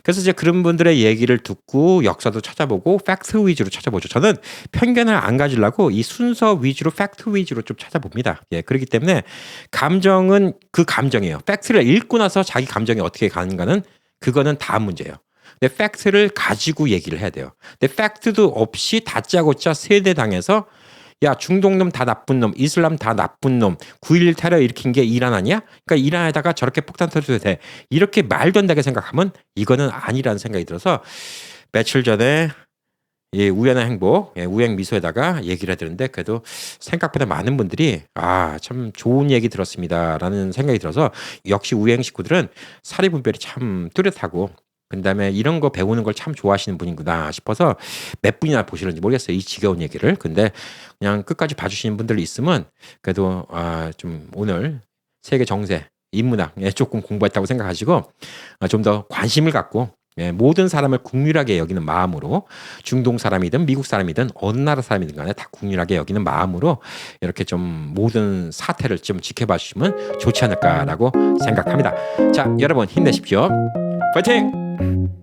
그래서 이제 그런 분들의 얘기를 듣고 역사도 찾아보고 팩트 위주로 찾아보죠. 저는 편견을 안 가지려고 이 순서 위주로 팩트 위주로 좀 찾아봅니다. 예, 그렇기 때문에 감정은 그 감정이에요. 팩트를 읽고 나서 자기 감정이 어떻게 가는가는 그거는 다음 문제예요. 근데 팩트를 가지고 얘기를 해야 돼요. 근데 팩트도 없이 다짜고짜 세대당해서 야, 중동놈 다 나쁜 놈, 이슬람 다 나쁜 놈, 9.11 테러 일으킨 게 이란 아니야? 그러니까 이란에다가 저렇게 폭탄 터져도 돼. 이렇게 말도 안 되게 생각하면 이거는 아니라는 생각이 들어서 며칠 전에 이 우연한 행복, 우행 미소에다가 얘기를 해드렸는데 그래도 생각보다 많은 분들이 참 좋은 얘기 들었습니다라는 생각이 들어서 역시 우행 식구들은 사리 분별이 참 뚜렷하고 그다음에 이런 거 배우는 걸 참 좋아하시는 분이구나 싶어서 몇 분이나 보시는지 모르겠어요. 이 지겨운 얘기를. 근데 그냥 끝까지 봐주시는 분들 있으면 그래도 좀 오늘 세계 정세, 인문학에 조금 공부했다고 생각하시고 좀 더 관심을 갖고 모든 사람을 국률하게 여기는 마음으로 중동 사람이든 미국 사람이든 어느 나라 사람이든 간에 다 국률하게 여기는 마음으로 이렇게 좀 모든 사태를 좀 지켜봐 주시면 좋지 않을까라고 생각합니다. 자, 여러분 힘내십시오. 파이팅!